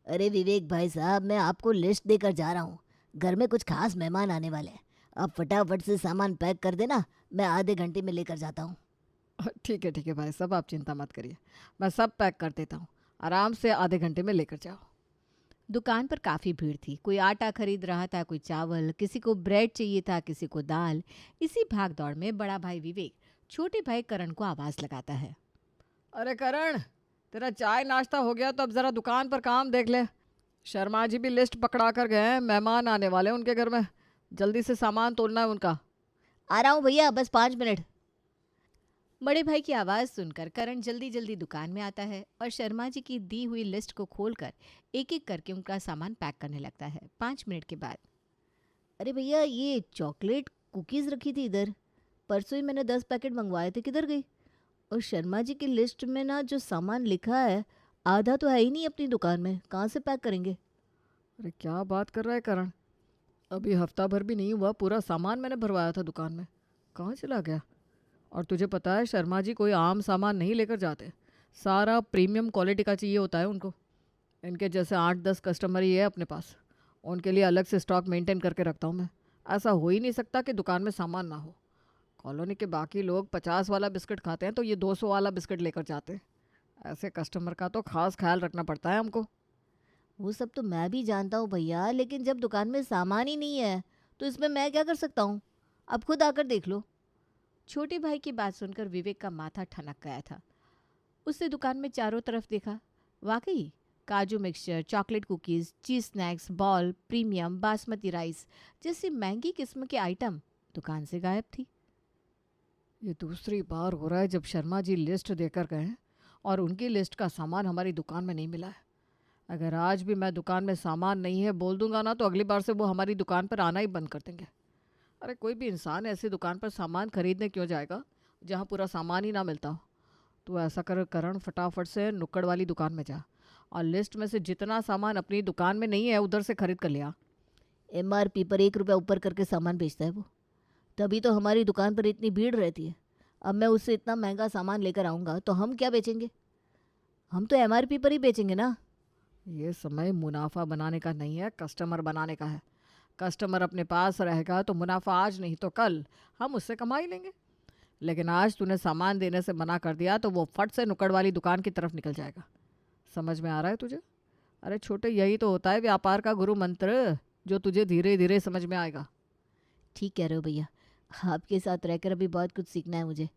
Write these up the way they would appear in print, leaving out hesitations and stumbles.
अरे विवेक भाई साहब, मैं आपको लिस्ट देकर जा रहा हूँ। घर में कुछ खास मेहमान आने वाले हैं। आप फटाफट से सामान पैक कर देना, मैं आधे घंटे में लेकर जाता हूँ। ठीक है भाई साहब, आप चिंता मत करिए। मैं सब पैक कर देता हूँ। आराम से आधे घंटे में लेकर जाओ। दुकान पर काफ़ी भीड़ थी। कोई आटा खरीद रहा था, कोई चावल, किसी को ब्रेड चाहिए था, किसी को दाल। इसी भाग दौड़ में बड़ा भाई विवेक छोटे भाई करण को आवाज़ लगाता है। अरे करण, तेरा चाय नाश्ता हो गया तो अब ज़रा दुकान पर काम देख ले। शर्मा जी भी लिस्ट पकड़ा कर गए हैं, मेहमान आने वाले हैं उनके घर में। जल्दी से सामान तोलना है उनका। आ रहा हूँ भैया, बस 5 मिनट। बड़े भाई की आवाज़ सुनकर करण जल्दी जल्दी दुकान में आता है और शर्मा जी की दी हुई लिस्ट को खोलकर एक एक करके उनका सामान पैक करने लगता है। 5 मिनट के बाद अरे भैया, ये चॉकलेट कुकीज़ रखी थी इधर। परसों ही मैंने 10 पैकेट मंगवाए थे, किधर गई? और शर्मा जी की लिस्ट में ना जो सामान लिखा है, आधा तो है ही नहीं अपनी दुकान में, कहाँ से पैक करेंगे? अरे क्या बात कर रहा है करण, अभी हफ्ता भर भी नहीं हुआ, पूरा सामान मैंने भरवाया था दुकान में। कहाँ चला गया? और तुझे पता है शर्मा जी कोई आम सामान नहीं लेकर जाते। सारा प्रीमियम क्वालिटी का चाहिए होता है उनको। इनके जैसे 8-10 कस्टमर ही है अपने पास। उनके लिए अलग से स्टॉक मेंटेन करके रखता हूँ मैं। ऐसा हो ही नहीं सकता कि दुकान में सामान ना हो। कॉलोनी के बाकी लोग 50 वाला बिस्किट खाते हैं तो ये 200 वाला बिस्किट लेकर जाते हैं। ऐसे कस्टमर का तो खास ख्याल रखना पड़ता है हमको। वो सब तो मैं भी जानता हूँ भैया, लेकिन जब दुकान में सामान ही नहीं है तो इसमें मैं क्या कर सकता हूँ? आप खुद आकर देख लो। छोटे भाई की बात सुनकर विवेक का माथा ठनक गया था। उसने दुकान में चारों तरफ देखा। वाकई काजू mixture, chocolate cookies, cheese snacks, ball, premium basmati rice जैसी महंगी किस्म के आइटम दुकान से गायब थी। ये दूसरी बार हो रहा है जब शर्मा जी लिस्ट देकर गए हैं और उनकी लिस्ट का सामान हमारी दुकान में नहीं मिला है। अगर आज भी मैं दुकान में सामान नहीं है बोल दूंगा ना तो अगली बार से वो हमारी दुकान पर आना ही बंद कर देंगे। अरे कोई भी इंसान ऐसी दुकान पर सामान खरीदने क्यों जाएगा जहाँ पूरा सामान ही ना मिलता हो। तो ऐसा कर करण, फटाफट से नुक्कड़ वाली दुकान में जा और लिस्ट में से जितना सामान अपनी दुकान में नहीं है उधर से खरीद कर लिया। MRP पर 1 रुपया ऊपर करके सामान बेचता है वो, तभी तो हमारी दुकान पर इतनी भीड़ रहती है। अब मैं उससे इतना महंगा सामान लेकर आऊँगा तो हम क्या बेचेंगे? हम तो MRP पर ही बेचेंगे ना। ये समय मुनाफा बनाने का नहीं है, कस्टमर बनाने का है। कस्टमर अपने पास रहेगा तो मुनाफा आज नहीं तो कल हम उससे कमा ही लेंगे। लेकिन आज तूने सामान देने से मना कर दिया तो वो फट से नुक्कड़ वाली दुकान की तरफ निकल जाएगा। समझ में आ रहा है तुझे? अरे छोटे, यही तो होता है व्यापार का गुरु मंत्र, जो तुझे धीरे धीरे समझ में आएगा। ठीक कह रहे हो भैया, आपके साथ रहकर अभी बहुत कुछ सीखना है मुझे।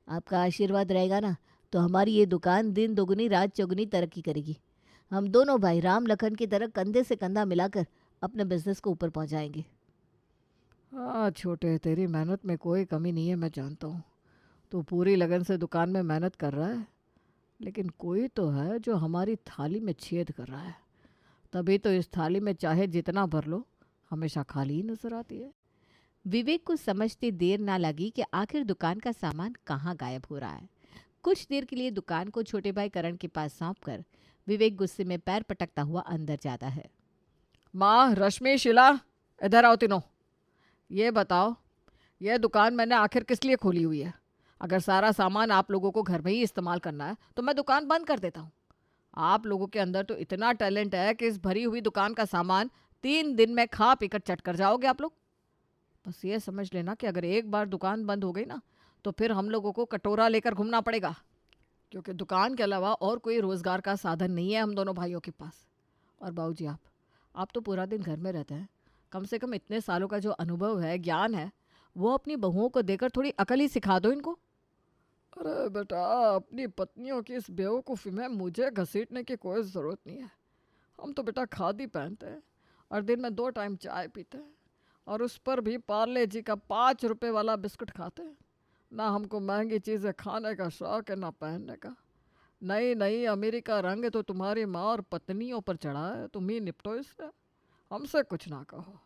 आपका आशीर्वाद रहेगा ना तो हमारी ये दुकान दिन दोगुनी रात चौगुनी तरक्की करेगी। हम दोनों भाई राम लखन की तरह कंधे से कंधा मिलाकर अपने बिजनेस को ऊपर पहुंचाएंगे। हाँ छोटे, तेरी मेहनत में कोई कमी नहीं है, मैं जानता हूँ। तू पूरी लगन से दुकान में मेहनत कर रहा है, लेकिन कोई तो है जो हमारी थाली में छेद कर रहा है। तभी तो इस थाली में चाहे जितना भर लो हमेशा खाली ही नजर आती है। विवेक को समझते देर ना लगी कि आखिर दुकान का सामान कहाँ गायब हो रहा है। कुछ देर के लिए दुकान को छोटे भाई करण के पास सौंपकर विवेक गुस्से में पैर पटकता हुआ अंदर जाता है। माँ, रश्मि, शिला, इधर आओ तीनों। ये बताओ, ये दुकान मैंने आखिर किस लिए खोली हुई है? अगर सारा सामान आप लोगों को घर में ही इस्तेमाल करना है तो मैं दुकान बंद कर देता हूँ। आप लोगों के अंदर तो इतना टैलेंट है कि इस भरी हुई दुकान का सामान 3 दिन में खा पीकर चट कर जाओगे आप लोग। बस ये समझ लेना कि अगर एक बार दुकान बंद हो गई ना तो फिर हम लोगों को कटोरा लेकर घूमना पड़ेगा, क्योंकि दुकान के अलावा और कोई रोज़गार का साधन नहीं है हम दोनों भाइयों के पास। और बाबूजी, आप तो पूरा दिन घर में रहते हैं। कम से कम इतने सालों का जो अनुभव है, ज्ञान है, वो अपनी बहुओं को देकर थोड़ी अकल ही सिखा दो इनको। अरे बेटा, अपनी पत्नियों की इस बेवकूफ़ी में मुझे घसीटने की कोई ज़रूरत नहीं है। हम तो बेटा खादी पहनते हैं और दिन में 2 टाइम चाय पीते हैं, और उस पर भी पार्ले जी का 5 रुपए वाला बिस्कुट खाते हैं। ना हमको महंगी चीज़ें खाने का शौक है ना पहनने का। नई नई अमेरी का रंग तो तुम्हारी माँ और पत्नियों पर चढ़ा है, तुम ही निपटो इससे। हमसे कुछ ना कहो।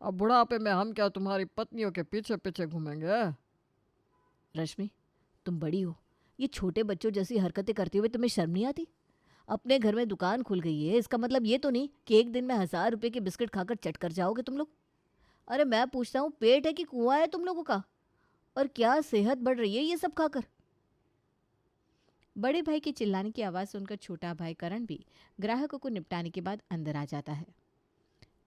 अब बुढ़ापे में हम क्या तुम्हारी पत्नियों के पीछे पीछे घूमेंगे? रश्मि, तुम बड़ी हो, ये छोटे बच्चों जैसी हरकतें करते हुए तुम्हें शर्म नहीं आती? अपने घर में दुकान खुल गई है, इसका मतलब ये तो नहीं कि एक दिन में 1000 रुपए के बिस्किट खाकर चट कर जाओगे तुम लोग। अरे मैं पूछता हूँ, पेट है कि कुआं है तुम लोगों का? और क्या सेहत बढ़ रही है ये सब खाकर? बड़े भाई के चिल्लाने की आवाज़ सुनकर छोटा भाई करण भी ग्राहकों को निपटाने के बाद अंदर आ जाता है।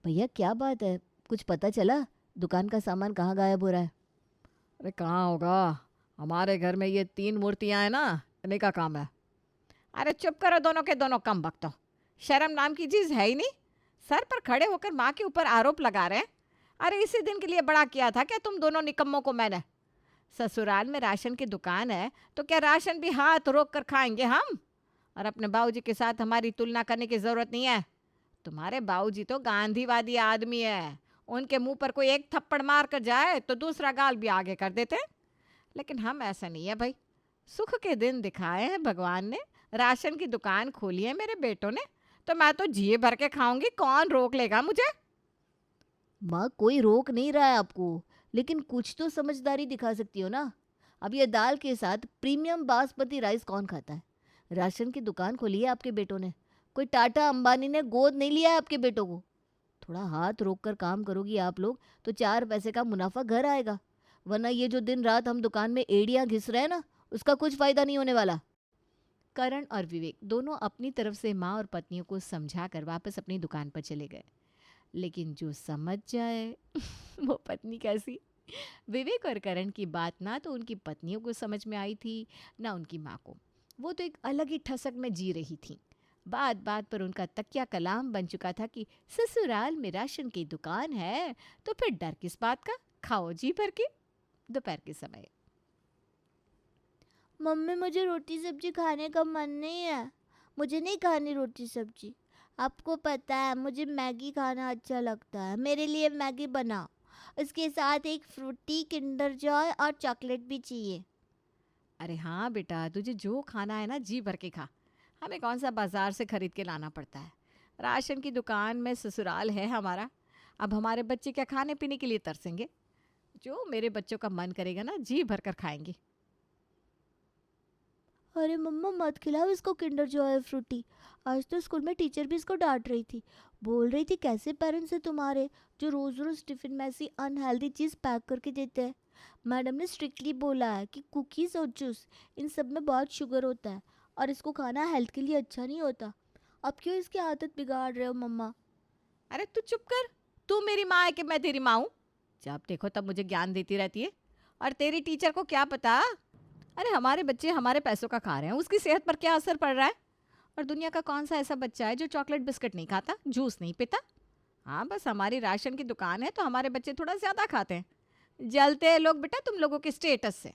भैया क्या बात है, कुछ पता चला? दुकान का सामान कहाँ गायब हो रहा है? अरे कहाँ होगा, हमारे घर में ये 3 मूर्तियाँ हैं ना, इन्हीं का काम है। अरे चुप करो दोनों के दोनों, कम बकतो। शर्म नाम की चीज़ है ही नहीं। सर पर खड़े होकर माँ के ऊपर आरोप लगा रहे हैं। अरे इसी दिन के लिए बड़ा किया था क्या तुम दोनों निकम्मों को मैंने? ससुराल में राशन की दुकान है तो क्या राशन भी हाथ रोक कर खाएंगे हम? और अपने बाबूजी के साथ हमारी तुलना करने की ज़रूरत नहीं है। तुम्हारे बाबूजी तो गांधीवादी आदमी है। उनके मुंह पर कोई एक थप्पड़ मार कर जाए तो दूसरा गाल भी आगे कर देते हैं। लेकिन हम ऐसा नहीं है भाई। सुख के दिन दिखाए हैं भगवान ने, राशन की दुकान खोली है मेरे बेटों ने, तो मैं तो जी भर के खाऊंगी, कौन रोक लेगा मुझे? माँ कोई रोक नहीं रहा है आपको, लेकिन कुछ तो समझदारी दिखा सकती हो ना। अब ये दाल के साथ प्रीमियम बासमती राइस कौन खाता है? राशन की दुकान खोली है आपके बेटों ने, कोई टाटा अंबानी ने गोद नहीं लिया है आपके बेटों को। थोड़ा हाथ रोक कर काम करोगी आप लोग तो 4 पैसे का मुनाफा घर आएगा, वरना ये जो दिन रात हम दुकान में एड़ियाँ घिस रहे हैं ना, उसका कुछ फायदा नहीं होने वाला। करण और विवेक दोनों अपनी तरफ से माँ और पत्नियों को समझाकर वापस अपनी दुकान पर चले गए। लेकिन जो समझ जाए वो पत्नी कैसी। विवेक और करण की बात ना तो उनकी पत्नियों को समझ में आई थी, ना उनकी माँ को। वो तो एक अलग ही ठसक में जी रही थी। बात बात पर उनका तकिया कलाम बन चुका था कि ससुराल में राशन की दुकान है तो फिर डर किस बात का, खाओ जी भर के। दोपहर के समय मम्मी मुझे रोटी सब्जी खाने का मन नहीं है, मुझे नहीं खानी रोटी सब्जी। आपको पता है मुझे मैगी खाना अच्छा लगता है, मेरे लिए मैगी बनाओ। इसके साथ एक फ्रूटी, किंडर जॉय और चॉकलेट भी चाहिए। अरे हाँ बेटा, तुझे जो खाना है ना जी भर के खा। हमें कौन सा बाजार से खरीद के लाना पड़ता है। राशन की दुकान में ससुराल है हमारा। अब हमारे बच्चे क्या खाने पीने के लिए तरसेंगे? जो मेरे बच्चों का मन करेगा ना जी भर कर खाएंगे। अरे मम्मा मत खिलाओ इसको किंडर जॉय और फ्रूटी। आज तो स्कूल में टीचर भी इसको डांट रही थी, बोल रही थी कैसे पेरेंट्स हैं तुम्हारे जो रोज़ रोज़ टिफ़िन में ऐसी अनहेल्दी चीज़ पैक करके देते हैं। मैडम ने स्ट्रिक्टली बोला है कि कुकीज़ और जूस इन सब में बहुत शुगर होता है और इसको खाना हेल्थ के लिए अच्छा नहीं होता। अब क्यों इसकी आदत बिगाड़ रहे हो मम्मा? अरे तू चुप कर। तू मेरी माँ है कि मैं तेरी माँ हूँ? जब देखो तब मुझे ज्ञान देती रहती है। और तेरी टीचर को क्या पता? अरे हमारे बच्चे हमारे पैसों का खा रहे हैं, उसकी सेहत पर क्या असर पड़ रहा है? और दुनिया का कौन सा ऐसा बच्चा है जो चॉकलेट बिस्किट नहीं खाता, जूस नहीं पीता? हाँ बस हमारी राशन की दुकान है तो हमारे बच्चे थोड़ा ज़्यादा खाते हैं। जलते हैं लोग बेटा तुम लोगों के स्टेटस से।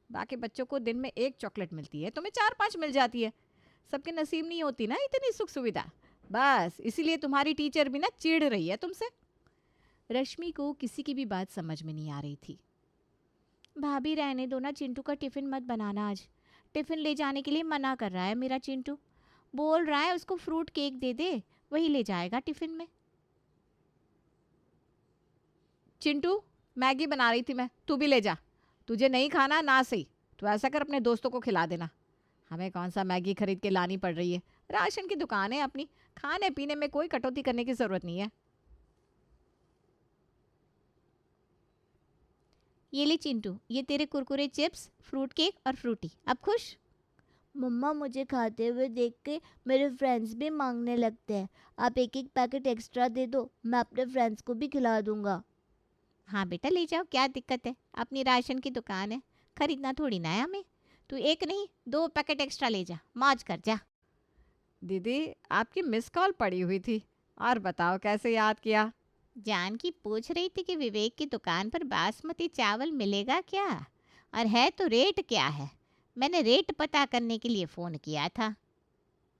बाकी बच्चों को दिन में 1 चॉकलेट मिलती है, तुम्हें 4-5 मिल जाती है। सबके नसीब नहीं होती ना इतनी सुख सुविधा। बस इसीलिए तुम्हारी टीचर भी ना चिढ़ रही है तुमसे। रश्मि को किसी की भी बात समझ में नहीं आ रही थी। भाभी रहने दो ना, चिंटू का टिफ़िन मत बनाना आज। टिफ़िन ले जाने के लिए मना कर रहा है मेरा चिंटू। बोल रहा है उसको फ्रूट केक दे दे, वही ले जाएगा टिफ़िन में। चिंटू मैगी बना रही थी मैं, तू भी ले जा। तुझे नहीं खाना ना सही, तो ऐसा कर अपने दोस्तों को खिला देना। हमें कौन सा मैगी खरीद के लानी पड़ रही है। राशन की दुकान है अपनी, खाने पीने में कोई कटौती करने की ज़रूरत नहीं है। ये ले चिंटू, ये तेरे कुरकुरे चिप्स, फ्रूट केक और फ्रूटी। अब खुश? मम्मा मुझे खाते हुए देख के मेरे फ्रेंड्स भी मांगने लगते हैं। आप एक एक पैकेट एक्स्ट्रा दे दो, मैं अपने फ्रेंड्स को भी खिला दूंगा। हाँ बेटा ले जाओ, क्या दिक्कत है, अपनी राशन की दुकान है, खरीदना थोड़ी ना है हमें। तू 1 नहीं 2 पैकेट एक्स्ट्रा ले जा, मौज कर जा। दीदी आपकी मिस कॉल पड़ी हुई थी, और बताओ कैसे याद किया? जानकी पूछ रही थी कि विवेक की दुकान पर बासमती चावल मिलेगा क्या, और है तो रेट क्या है। मैंने रेट पता करने के लिए फ़ोन किया था।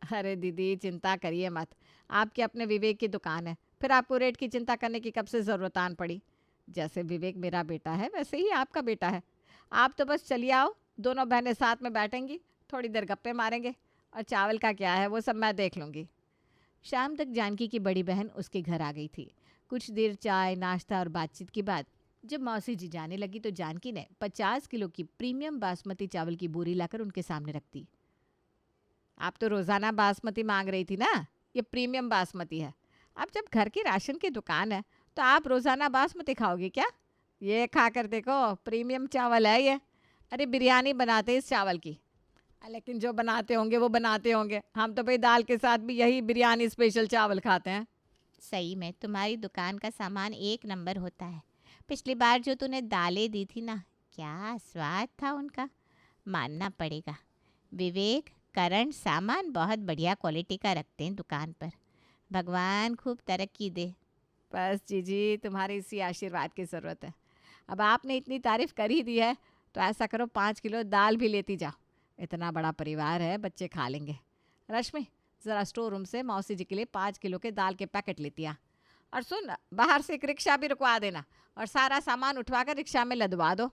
अरे दीदी चिंता करिए मत, आपके अपने विवेक की दुकान है, फिर आपको रेट की चिंता करने की कब से ज़रूरत आन पड़ी। जैसे विवेक मेरा बेटा है वैसे ही आपका बेटा है। आप तो बस चलिए आओ, दोनों बहनें साथ में बैठेंगी, थोड़ी देर गप्पे मारेंगे, और चावल का क्या है वो सब मैं देख लूँगी। शाम तक जानकी की बड़ी बहन उसके घर आ गई थी। कुछ देर चाय नाश्ता और बातचीत के बाद जब मौसी जी जाने लगी तो जानकी ने 50 किलो की प्रीमियम बासमती चावल की बोरी लाकर उनके सामने रख दी। आप तो रोज़ाना बासमती मांग रही थी ना, ये प्रीमियम बासमती है। अब जब घर की राशन की दुकान है तो आप रोज़ाना बासमती खाओगी क्या? ये खा कर देखो, प्रीमियम चावल है ये। अरे बिरयानी बनाते इस चावल की। लेकिन जो बनाते होंगे वो बनाते होंगे, हम तो भाई दाल के साथ भी यही बिरयानी स्पेशल चावल खाते हैं। सही में तुम्हारी दुकान का सामान एक नंबर होता है। पिछली बार जो तूने दालें दी थी ना, क्या स्वाद था उनका, मानना पड़ेगा। विवेक, करण सामान बहुत बढ़िया क्वालिटी का रखते हैं दुकान पर। भगवान खूब तरक्की दे। बस जीजी, तुम्हारे इसी आशीर्वाद की ज़रूरत है। अब आपने इतनी तारीफ़ कर ही दी है तो ऐसा करो 5 किलो दाल भी लेती जाओ। इतना बड़ा परिवार है, बच्चे खा लेंगे। रश्मि, ज़रा स्टोर रूम से मौसी जी के लिए 5 किलो के दाल के पैकेट लेती आ। और सुन, बाहर से एक रिक्शा भी रुकवा देना और सारा सामान उठवा कर रिक्शा में लदवा दो।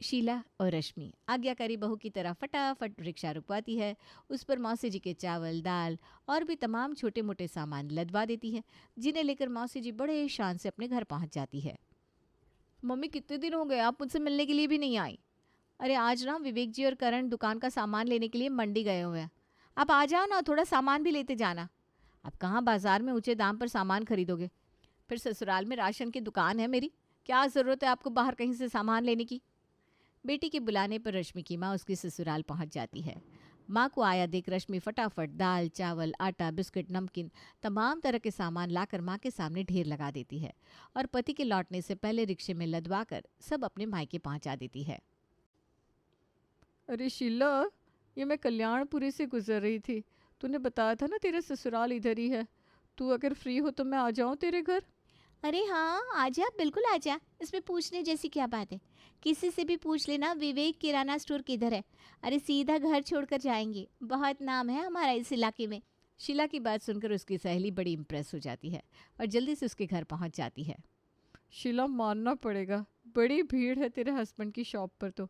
शीला और रश्मि आज्ञाकारी बहू की तरह फटाफट रिक्शा रुकवाती है, उस पर मौसी जी के चावल, दाल और भी तमाम छोटे मोटे सामान लदवा देती है, जिन्हें लेकर मौसी जी बड़े शान से अपने घर पहुंच जाती है। मम्मी, कितने दिन हो गए आप मुझसे मिलने के लिए भी नहीं आई। अरे आज ना विवेक जी और करण दुकान का सामान लेने के लिए मंडी गए हुए हैं। आप आ जाओ ना, थोड़ा सामान भी लेते जाना। अब कहाँ बाजार में ऊंचे दाम पर सामान खरीदोगे, फिर ससुराल में राशन की दुकान है मेरी, क्या ज़रूरत है आपको बाहर कहीं से सामान लेने की। बेटी के बुलाने पर रश्मि की माँ उसकी ससुराल पहुंच जाती है। माँ को आया देख रश्मि फटाफट दाल, चावल, आटा, बिस्किट, नमकीन तमाम तरह के सामान लाकर माँ के सामने ढेर लगा देती है और पति के लौटने से पहले रिक्शे में लदवा कर सब अपने मायके पहुंचा देती है। अरे शीला, ये मैं कल्याणपुरी से गुजर रही थी, तूने बताया था ना तेरा ससुराल इधर ही है। तू अगर फ्री हो तो मैं आ जाऊँ तेरे घर। अरे हाँ, आजा, बिल्कुल आजा, इसमें पूछने जैसी क्या बात है। किसी से भी पूछ लेना विवेक किराना स्टोर किधर है। अरे सीधा घर छोड़कर जाएंगे, बहुत नाम है हमारा इस इलाके में। शीला की बात सुनकर उसकी सहेली बड़ी इम्प्रेस हो जाती है और जल्दी से उसके घर पहुंच जाती है। शीला, मानना पड़ेगा, बड़ी भीड़ है तेरे हस्बैंड की शॉप पर तो।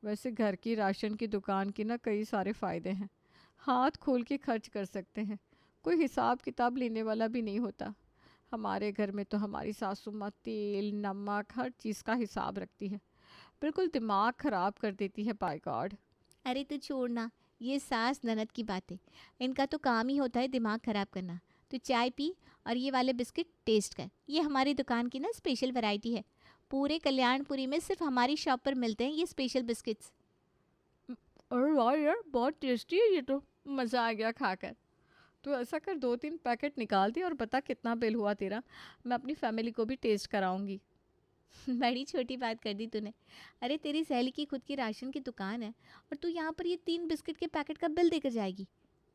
वैसे घर की राशन की दुकान की ना कई सारे फ़ायदे हैं। हाथ खोल के खर्च कर सकते हैं, कोई हिसाब किताब लेने वाला भी नहीं होता। हमारे घर में तो हमारी सासू माँ तेल, नमक, हर चीज़ का हिसाब रखती है। बिल्कुल दिमाग ख़राब कर देती है, बाय गॉड। अरे तू छोड़ना, ये सास ननद की बातें, इनका तो काम ही होता है दिमाग खराब करना। तू चाय पी और ये वाले बिस्किट टेस्ट कर, ये हमारी दुकान की ना स्पेशल वैरायटी है। पूरे कल्याणपुरी में सिर्फ हमारी शॉप पर मिलते हैं ये स्पेशल बिस्किट्स। अरे वाह यार, बहुत टेस्टी है ये तो, मज़ा आ गया खाकर। तो ऐसा कर 2-3 पैकेट निकाल दिया और बता कितना बिल हुआ तेरा, मैं अपनी फैमिली को भी टेस्ट कराऊंगी। बड़ी छोटी बात कर दी तूने। अरे तेरी सहेली की खुद की राशन की दुकान है और तू यहाँ पर ये 3 बिस्किट के पैकेट का बिल देकर जाएगी।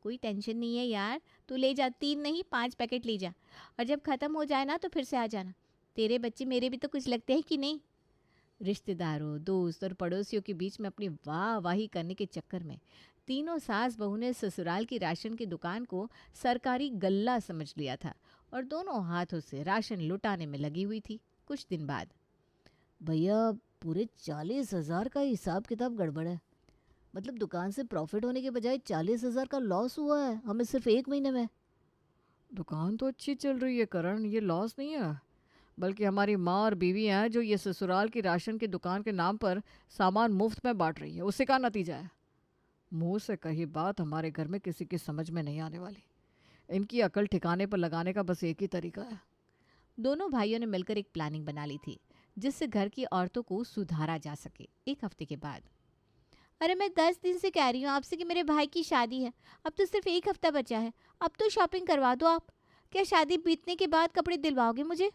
कोई टेंशन नहीं है यार, तू ले जा, 3 नहीं 5 पैकेट ले जा, और जब ख़त्म हो जाए ना तो फिर से आ जाना। तेरे बच्चे मेरे भी तो कुछ लगते हैं कि नहीं। रिश्तेदारों, दोस्त और पड़ोसियों के बीच में अपनी वाह वाही करने के चक्कर में तीनों सास बहू ने ससुराल की राशन की दुकान को सरकारी गल्ला समझ लिया था और दोनों हाथों से राशन लुटाने में लगी हुई थी। कुछ दिन बाद, भैया पूरे 40,000 का हिसाब किताब गड़बड़ है। मतलब दुकान से प्रॉफिट होने के बजाय 40,000 का लॉस हुआ है हमें सिर्फ 1 महीने में। दुकान तो अच्छी चल रही है करण, ये लॉस नहीं है। बल्कि हमारी माँ और बीवी हैं जो ये ससुराल की राशन की दुकान के नाम पर सामान मुफ्त में बांट रही है, उसी का नतीजा है। मुंह से कही बात हमारे घर में किसी की समझ में नहीं आने वाली। इनकी अकल ठिकाने पर लगाने का बस एक ही तरीका है। दोनों भाइयों ने मिलकर एक प्लानिंग बना ली थी जिससे घर की औरतों को सुधारा जा सके। एक हफ्ते के बाद, अरे मैं 10 दिन से कह रही हूँ आपसे कि मेरे भाई की शादी है, अब तो सिर्फ एक हफ्ता बचा है, अब तो शॉपिंग करवा दो आप। क्या शादी बीतने के बाद कपड़े दिलवाओगे मुझे?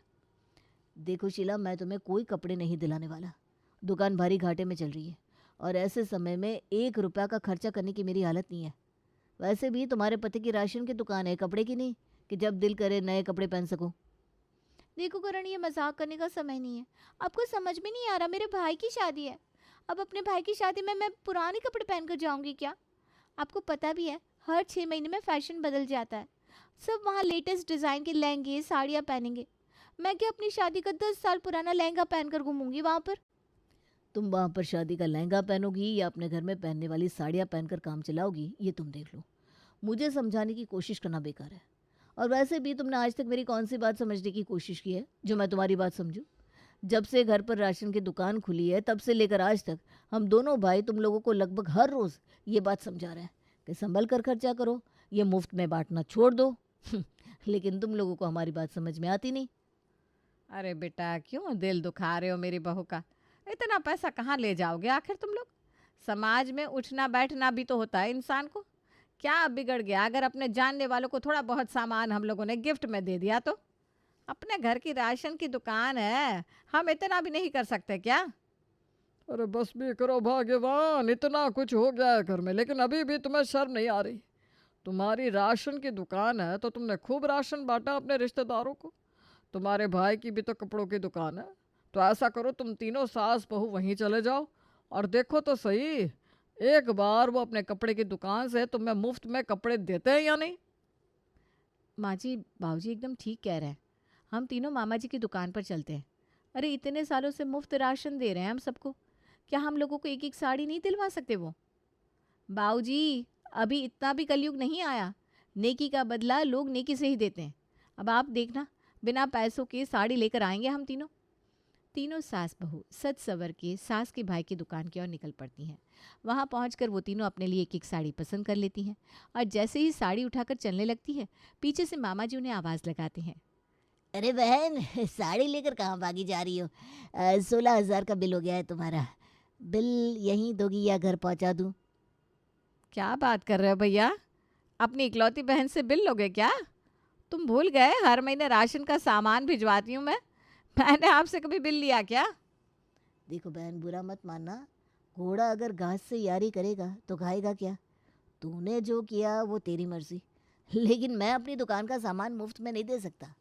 देखो शीला, मैं तुम्हें कोई कपड़े नहीं दिलाने वाला। दुकान भारी घाटे में चल रही है और ऐसे समय में 1 रुपया का खर्चा करने की मेरी हालत नहीं है। वैसे भी तुम्हारे पति की राशन की दुकान है, कपड़े की नहीं कि जब दिल करे नए कपड़े पहन सको। देखो करण, ये मजाक करने का समय नहीं है। आपको समझ में नहीं आ रहा, मेरे भाई की शादी है। अब अपने भाई की शादी में मैं पुराने कपड़े पहनकर जाऊंगी क्या? आपको पता भी है हर 6 महीने में फैशन बदल जाता है। सब वहाँ लेटेस्ट डिज़ाइन के लहंगे साड़ियाँ पहनेंगे। मैं क्या अपनी शादी का 10 साल पुराना लहंगा पहनकर घूमूंगी वहाँ पर? तुम वहाँ पर शादी का लहंगा पहनोगी या अपने घर में पहनने वाली साड़ियाँ पहनकर काम चलाओगी, ये तुम देख लो। मुझे समझाने की कोशिश करना बेकार है। और वैसे भी तुमने आज तक मेरी कौन सी बात समझने की कोशिश की है जो मैं तुम्हारी बात समझूं? जब से घर पर राशन की दुकान खुली है तब से लेकर आज तक हम दोनों भाई तुम लोगों को लगभग हर रोज़ ये बात समझा रहे हैं कि संभल कर खर्चा करो, ये मुफ्त में बांटना छोड़ दो। लेकिन तुम लोगों को हमारी बात समझ में आती नहीं। अरे बेटा, क्यों दिल दुखा रहे हो मेरी बहू का? इतना पैसा कहाँ ले जाओगे आखिर तुम लोग? समाज में उठना बैठना भी तो होता है इंसान को। क्या बिगड़ गया अगर अपने जानने वालों को थोड़ा बहुत सामान हम लोगों ने गिफ्ट में दे दिया तो? अपने घर की राशन की दुकान है, हम इतना भी नहीं कर सकते क्या? अरे बस भी करो भाग्यवान, इतना कुछ हो गया है घर में लेकिन अभी भी तुम्हें शर्म नहीं आ रही? तुम्हारी राशन की दुकान है तो तुमने खूब राशन बांटा अपने रिश्तेदारों को। तुम्हारे भाई की भी तो कपड़ों की दुकान है। तो ऐसा करो, तुम तीनों सास बहू वहीं चले जाओ और देखो तो सही, एक बार वो अपने कपड़े की दुकान से तुम्हें मुफ्त में कपड़े देते हैं या नहीं। माँ जी, बाबूजी एकदम ठीक कह रहे हैं। हम तीनों मामा जी की दुकान पर चलते हैं। अरे इतने सालों से मुफ्त राशन दे रहे हैं हम सबको, क्या हम लोगों को एक एक साड़ी नहीं दिलवा सकते वो? बाबूजी, अभी इतना भी कलयुग नहीं आया। नेकी का बदला लोग नेकी से ही देते हैं। अब आप देखना, बिना पैसों के साड़ी लेकर आएंगे हम तीनों। तीनों सास बहू सज सवर के सास के भाई की दुकान की ओर निकल पड़ती हैं। वहां पहुंचकर वो तीनों अपने लिए एक एक साड़ी पसंद कर लेती हैं और जैसे ही साड़ी उठाकर चलने लगती है, पीछे से मामा जी उन्हें आवाज़ लगाते हैं। अरे बहन, साड़ी लेकर कहाँ भागी जा रही हो? 16,000 का बिल हो गया है तुम्हारा। बिल यहीं दोगी या घर पहुँचा दूँ? क्या बात कर रहे हो भैया? अपनी इकलौती बहन से बिल लोगे क्या? तुम भूल गए हर महीने राशन का सामान भिजवाती हूँ मैं। मैंने आपसे कभी बिल लिया क्या? देखो बहन, बुरा मत मानना। घोड़ा अगर घास से यारी करेगा तो खाएगा क्या? तूने जो किया वो तेरी मर्जी, लेकिन मैं अपनी दुकान का सामान मुफ्त में नहीं दे सकता।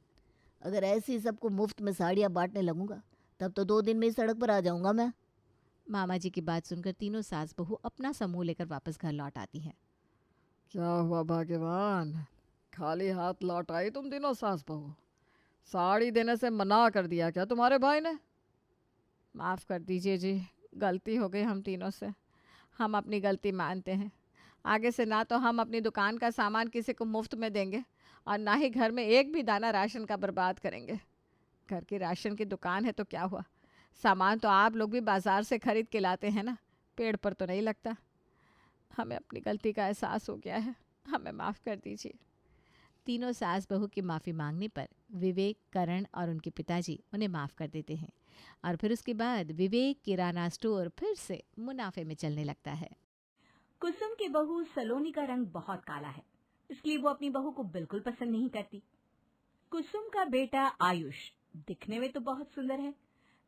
अगर ऐसे ही सबको मुफ्त में साड़ियाँ बांटने लगूंगा तब तो 2 दिन में ही सड़क पर आ जाऊंगा मैं। मामा जी की बात सुनकर तीनों सास बहू अपना समूह लेकर वापस घर लौट आती हैं। क्या हुआ भाग्यवान, खाली हाथ लौट आई तुम तीनों सास बहू? साड़ी देने से मना कर दिया क्या तुम्हारे भाई ने? माफ़ कर दीजिए जी, गलती हो गई हम तीनों से। हम अपनी गलती मानते हैं। आगे से ना तो हम अपनी दुकान का सामान किसी को मुफ्त में देंगे और ना ही घर में एक भी दाना राशन का बर्बाद करेंगे। घर की राशन की दुकान है तो क्या हुआ, सामान तो आप लोग भी बाजार से खरीद के लाते हैं ना, पेड़ पर तो नहीं लगता। हमें अपनी गलती का एहसास हो गया है, हमें माफ़ कर दीजिए। तीनों सास बहू की माफ़ी मांगने पर विवेक, करण और उनके पिताजी उन्हें माफ़ कर देते हैं और फिर उसके बाद विवेक किराना स्टोर फिर से मुनाफे में चलने लगता है। कुसुम की बहू सलोनी का रंग बहुत काला है, इसलिए वो अपनी बहू को बिल्कुल पसंद नहीं करती। कुसुम का बेटा आयुष दिखने में तो बहुत सुंदर है,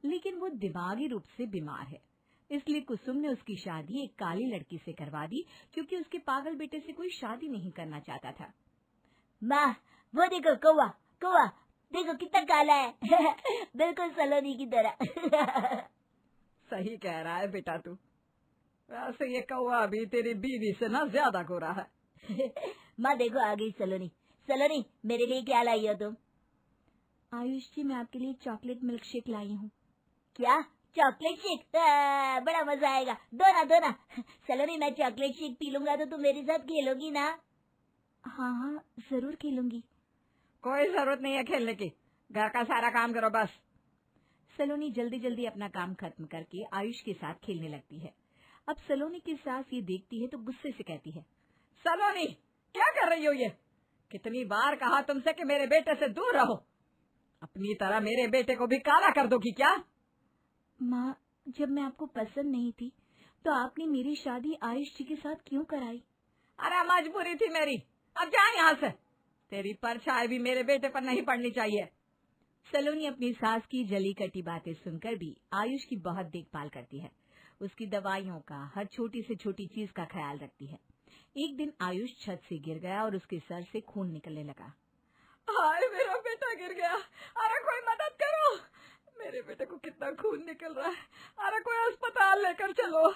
लेकिन वो दिमागी रूप से बीमार है। इसलिए कुसुम ने उसकी शादी एक काली लड़की से करवा दी, क्योंकि उसके पागल बेटे से कोई शादी नहीं करना चाहता था। माँ, वो देखो कौवा, कौवा देखो कितना काला है। बिल्कुल सलोनी की तरह। सही कह रहा है बेटा तू। वैसे ये कौवा भी तेरी बीवी से ना ज्यादा गोरा है। माँ देखो आ गई सलोनी। सलोनी, मेरे लिए क्या लाई हो तुम? आयुष जी, मैं आपके लिए चॉकलेट मिल्क शेक लाई हूँ। क्या? Chocolate shake? बड़ा मजा आएगा। दो ना दो ना। सलोनी, मैं चॉकलेट शेक पी लूंगा तो तुम मेरे साथ खेलोगी ना? हाँ हाँ, जरूर खेलूंगी। कोई जरूरत नहीं है खेलने की, घर का सारा काम करो बस। सलोनी जल्दी जल्दी अपना काम खत्म करके आयुष के साथ खेलने लगती है। अब सलोनी की सास ये देखती है तो गुस्से से कहती है, सलोनी, क्या कर रही हो ये? कितनी बार कहा तुमसे कि मेरे बेटे से दूर रहो। अपनी तरह मेरे बेटे को भी काला कर दोगी क्या? माँ, जब मैं आपको पसंद नहीं थी तो आपने मेरी शादी आयुष जी के साथ क्यों कराई? अरे मजबूरी थी मेरी, अब जा यहाँ से। तेरी परछाई भी मेरे बेटे पर नहीं पड़नी चाहिए। सलोनी अपनी सास की जली कटी बातें सुनकर भी आयुष की बहुत देखभाल करती है। उसकी दवाइयों का, हर छोटी से छोटी चीज का ख्याल रखती है। एक दिन आयुष छत से गिर गया और उसके सर से खून निकलने लगा। हाय, मेरा बेटा गिर गया, अरे कोई मदद करो। मेरे बेटे को कितना खून निकल रहा है, अरे कोई अस्पताल लेकर चलो।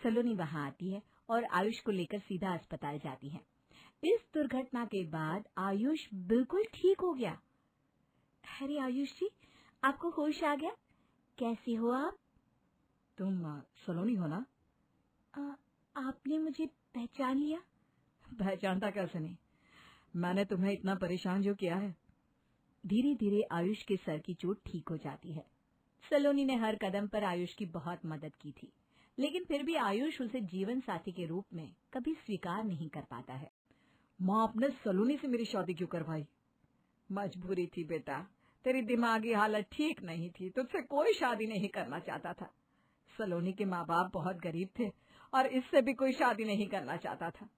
सलोनी वहां आती है और आयुष को लेकर सीधा अस्पताल जाती है। इस दुर्घटना के बाद आयुष बिल्कुल ठीक हो गया। अरे आयुष जी, आपको होश आ गया? कैसे हो आप? तुम सलोनी हो ना? आपने मुझे पहचान लिया? पहचानता कैसे नहीं, मैंने तुम्हें इतना परेशान जो किया है। धीरे धीरे आयुष के सर की चोट ठीक हो जाती है। सलोनी ने हर कदम पर आयुष की बहुत मदद की थी, लेकिन फिर भी आयुष उसे जीवन साथी के रूप में कभी स्वीकार नहीं कर पाता है। माँ, आपने सलोनी से मेरी शादी क्यों करवाई? मजबूरी थी बेटा, तेरी दिमागी हालत ठीक नहीं थी, तुझसे कोई शादी नहीं करना चाहता था। सलोनी के माँ बाप बहुत गरीब थे और इससे भी कोई शादी नहीं करना चाहता था।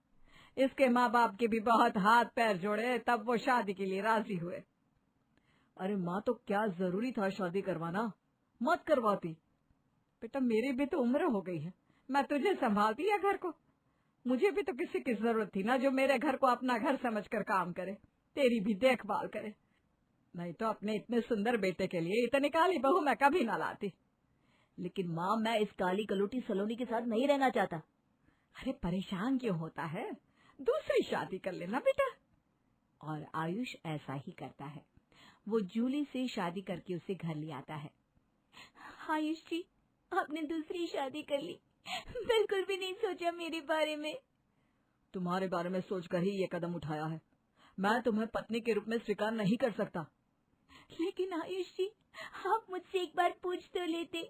इसके माँ बाप के भी बहुत हाथ पैर जोड़े, तब वो शादी के लिए राजी हुए। अरे माँ, तो क्या जरूरी था शादी करवाना? मत करवाती। बेटा, मेरी भी तो उम्र हो गई है, मैं तुझे संभालती है घर को। मुझे भी तो किसी की जरूरत थी ना, जो मेरे घर को अपना घर समझकर काम करे, तेरी भी देखभाल करे। नहीं तो अपने इतने सुंदर बेटे के लिए इतनी काली बहू मैं कभी ना लाती। लेकिन माँ, मैं इस काली कलूटी सलोनी के साथ नहीं रहना चाहता। अरे परेशान क्यों होता है? दूसरी शादी कर लेना बेटा। और आयुष ऐसा ही करता है। वो जूली से शादी करके उसे घर ले आता है। आयुष जी, आपने दूसरी शादी कर ली, बिल्कुल भी नहीं सोचा मेरे बारे में। तुम्हारे बारे में सोचकर ही ये कदम उठाया है। मैं तुम्हें पत्नी के रूप में स्वीकार नहीं कर सकता। लेकिन आयुष जी, आप मुझसे एक बार पूछ तो लेते।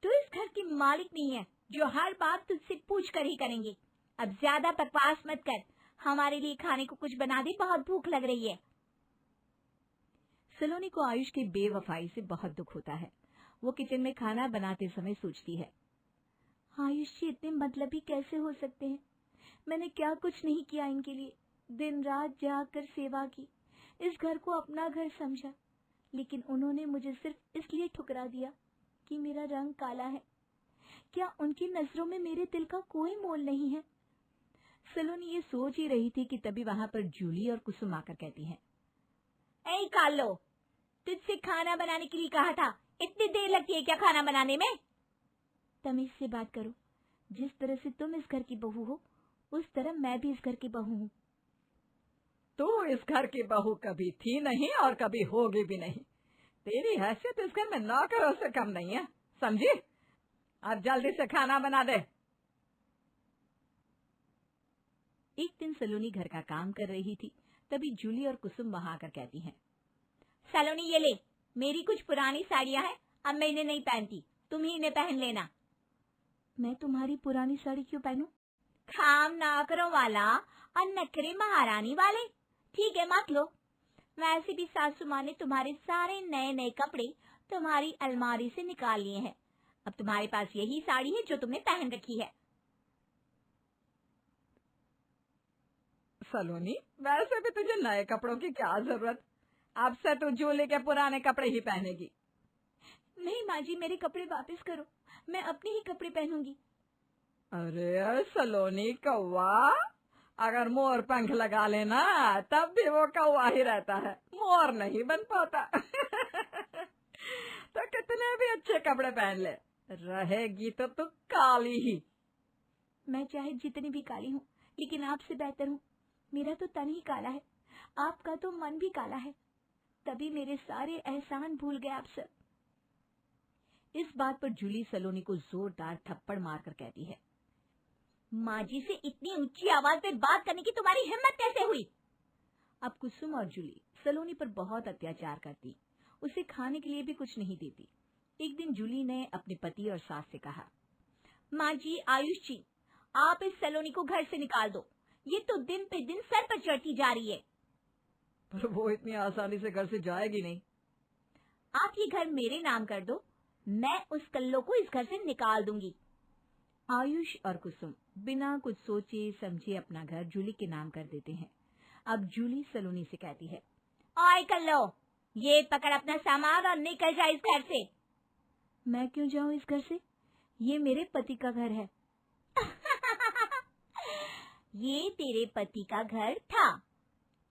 तू इस घर की मालिक नहीं है जो हर बात तुझसे पूछ कर ही करेंगे। अब ज्यादा बकवास मत कर, हमारे लिए खाने को कुछ बना दे, बहुत भूख लग रही है। सलोनी को आयुष की बेवफाई से बहुत दुख होता है। वो किचन में खाना बनाते समय सोचती है, आयुष जी इतने मतलबी कैसे हो सकते हैं? मैंने क्या कुछ नहीं किया इनके लिए। दिन रात जाकर सेवा की, इस घर को अपना घर समझा, लेकिन उन्होंने मुझे सिर्फ इसलिए ठुकरा दिया कि मेरा रंग काला है। क्या उनकी नजरों में मेरे दिल का कोई मोल नहीं है? सलोनी ये सोच ही रही थी कि तभी वहां पर जूली और कुसुम आकर कहती हैं, ऐ कालो, तुझसे खाना बनाने के लिए कहा था, इतनी देर लगती है क्या खाना बनाने में? तमीज से बात करो। जिस तरह से तुम इस घर की बहू हो, उस तरह मैं भी इस घर की बहू हूँ। तू इस घर की बहू कभी थी नहीं और कभी होगी भी नहीं। तेरी हैसियत इस घर में नौकरों से कम नहीं है, समझी? अब जल्दी से खाना बना दे। एक दिन सलोनी घर का काम कर रही थी, तभी जूली और कुसुम वहां आकर कहती हैं, सलोनी ये ले, मेरी कुछ पुरानी साड़ियां हैं, अब मैं इन्हें नहीं पहनती, तुम ही इन्हें पहन लेना। मैं तुम्हारी पुरानी साड़ी क्यों पहनूं? खाम नौकरों वाला और नखरे महारानी वाले। ठीक है, मत लो। वैसे भी सासू माँ ने तुम्हारे सारे नए नए कपड़े तुम्हारी अलमारी से निकाल लिए हैं। अब तुम्हारे पास यही साड़ी है जो तुमने पहन रखी है। सलोनी, वैसे भी तुझे नए कपड़ों की क्या जरूरत? अब से तू जूली के पुराने कपड़े ही पहनेगी। नहीं माँ जी, मेरे कपड़े वापस करो, मैं अपने ही कपड़े पहनूंगी। अरे सलोनी कौवा, अगर मोर पंख लगा लेना तब भी वो कौवा ही रहता है, मोर नहीं बन पाता। तो कितने भी अच्छे कपड़े पहन ले, रहेगी तो तू काली ही। मैं चाहे जितनी भी काली हूँ, लेकिन आपसे बेहतर हूँ। मेरा तो तन ही काला है, आपका तो मन भी काला है। तभी मेरे सारे एहसान भूल गए आप सब। इस बात पर जूली सलोनी को जोरदार थप्पड़ मारकर कहती है, माँ जी से इतनी ऊंची आवाज में बात करने की तुम्हारी हिम्मत कैसे हुई? अब कुसुम और जूली सलोनी पर बहुत अत्याचार करती, उसे खाने के लिए भी कुछ नहीं देती। एक दिन जूली ने अपने पति और सास से कहा, माँ जी, आयुष जी, आप इस सलोनी को घर से निकाल दो, ये तो दिन पे दिन सर पर चढ़ती जा रही है। पर वो इतनी आसानी से घर से जाएगी नहीं। आप ये घर मेरे नाम कर दो, मैं उस कल्लो को इस घर से निकाल दूंगी। आयुष और कुसुम बिना कुछ सोचे समझे अपना घर जूली के नाम कर देते हैं। अब जूली सलोनी से कहती है, ओए कल्लो, ये पकड़ अपना सामान और निकल जा इस घर से। मैं क्यों जाऊं इस घर से? ये मेरे पति का घर है। ये तेरे पति का घर था।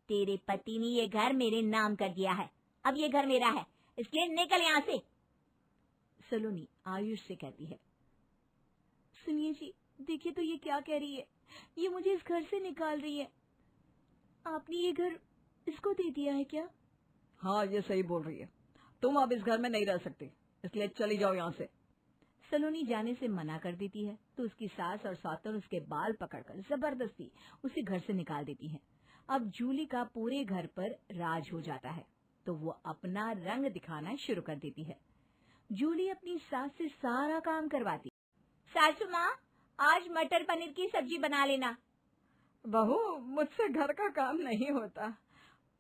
तेरे पति ने ये घर मेरे नाम कर दिया है, अब ये घर मेरा है, इसलिए निकल यहाँ से। सलोनी आयुष से कहती है, सुनिए जी, देखिए तो ये क्या कह रही है। ये मुझे इस घर से निकाल रही है। आपने ये घर इसको दे दिया है क्या? हाँ, ये सही बोल रही है। तुम अब इस घर में नहीं रह सकती, इसलिए चली जाओ यहाँ से। सलोनी जाने से मना कर देती है तो उसकी सास और सातन उसके बाल पकड़कर जबरदस्ती उसे घर से निकाल देती हैं। अब जूली का पूरे घर पर राज हो जाता है तो वो अपना रंग दिखाना शुरू कर देती है। जूली अपनी सास से सारा काम करवाती। सासू माँ, आज मटर पनीर की सब्जी बना लेना। बहू, मुझसे घर का काम नहीं होता,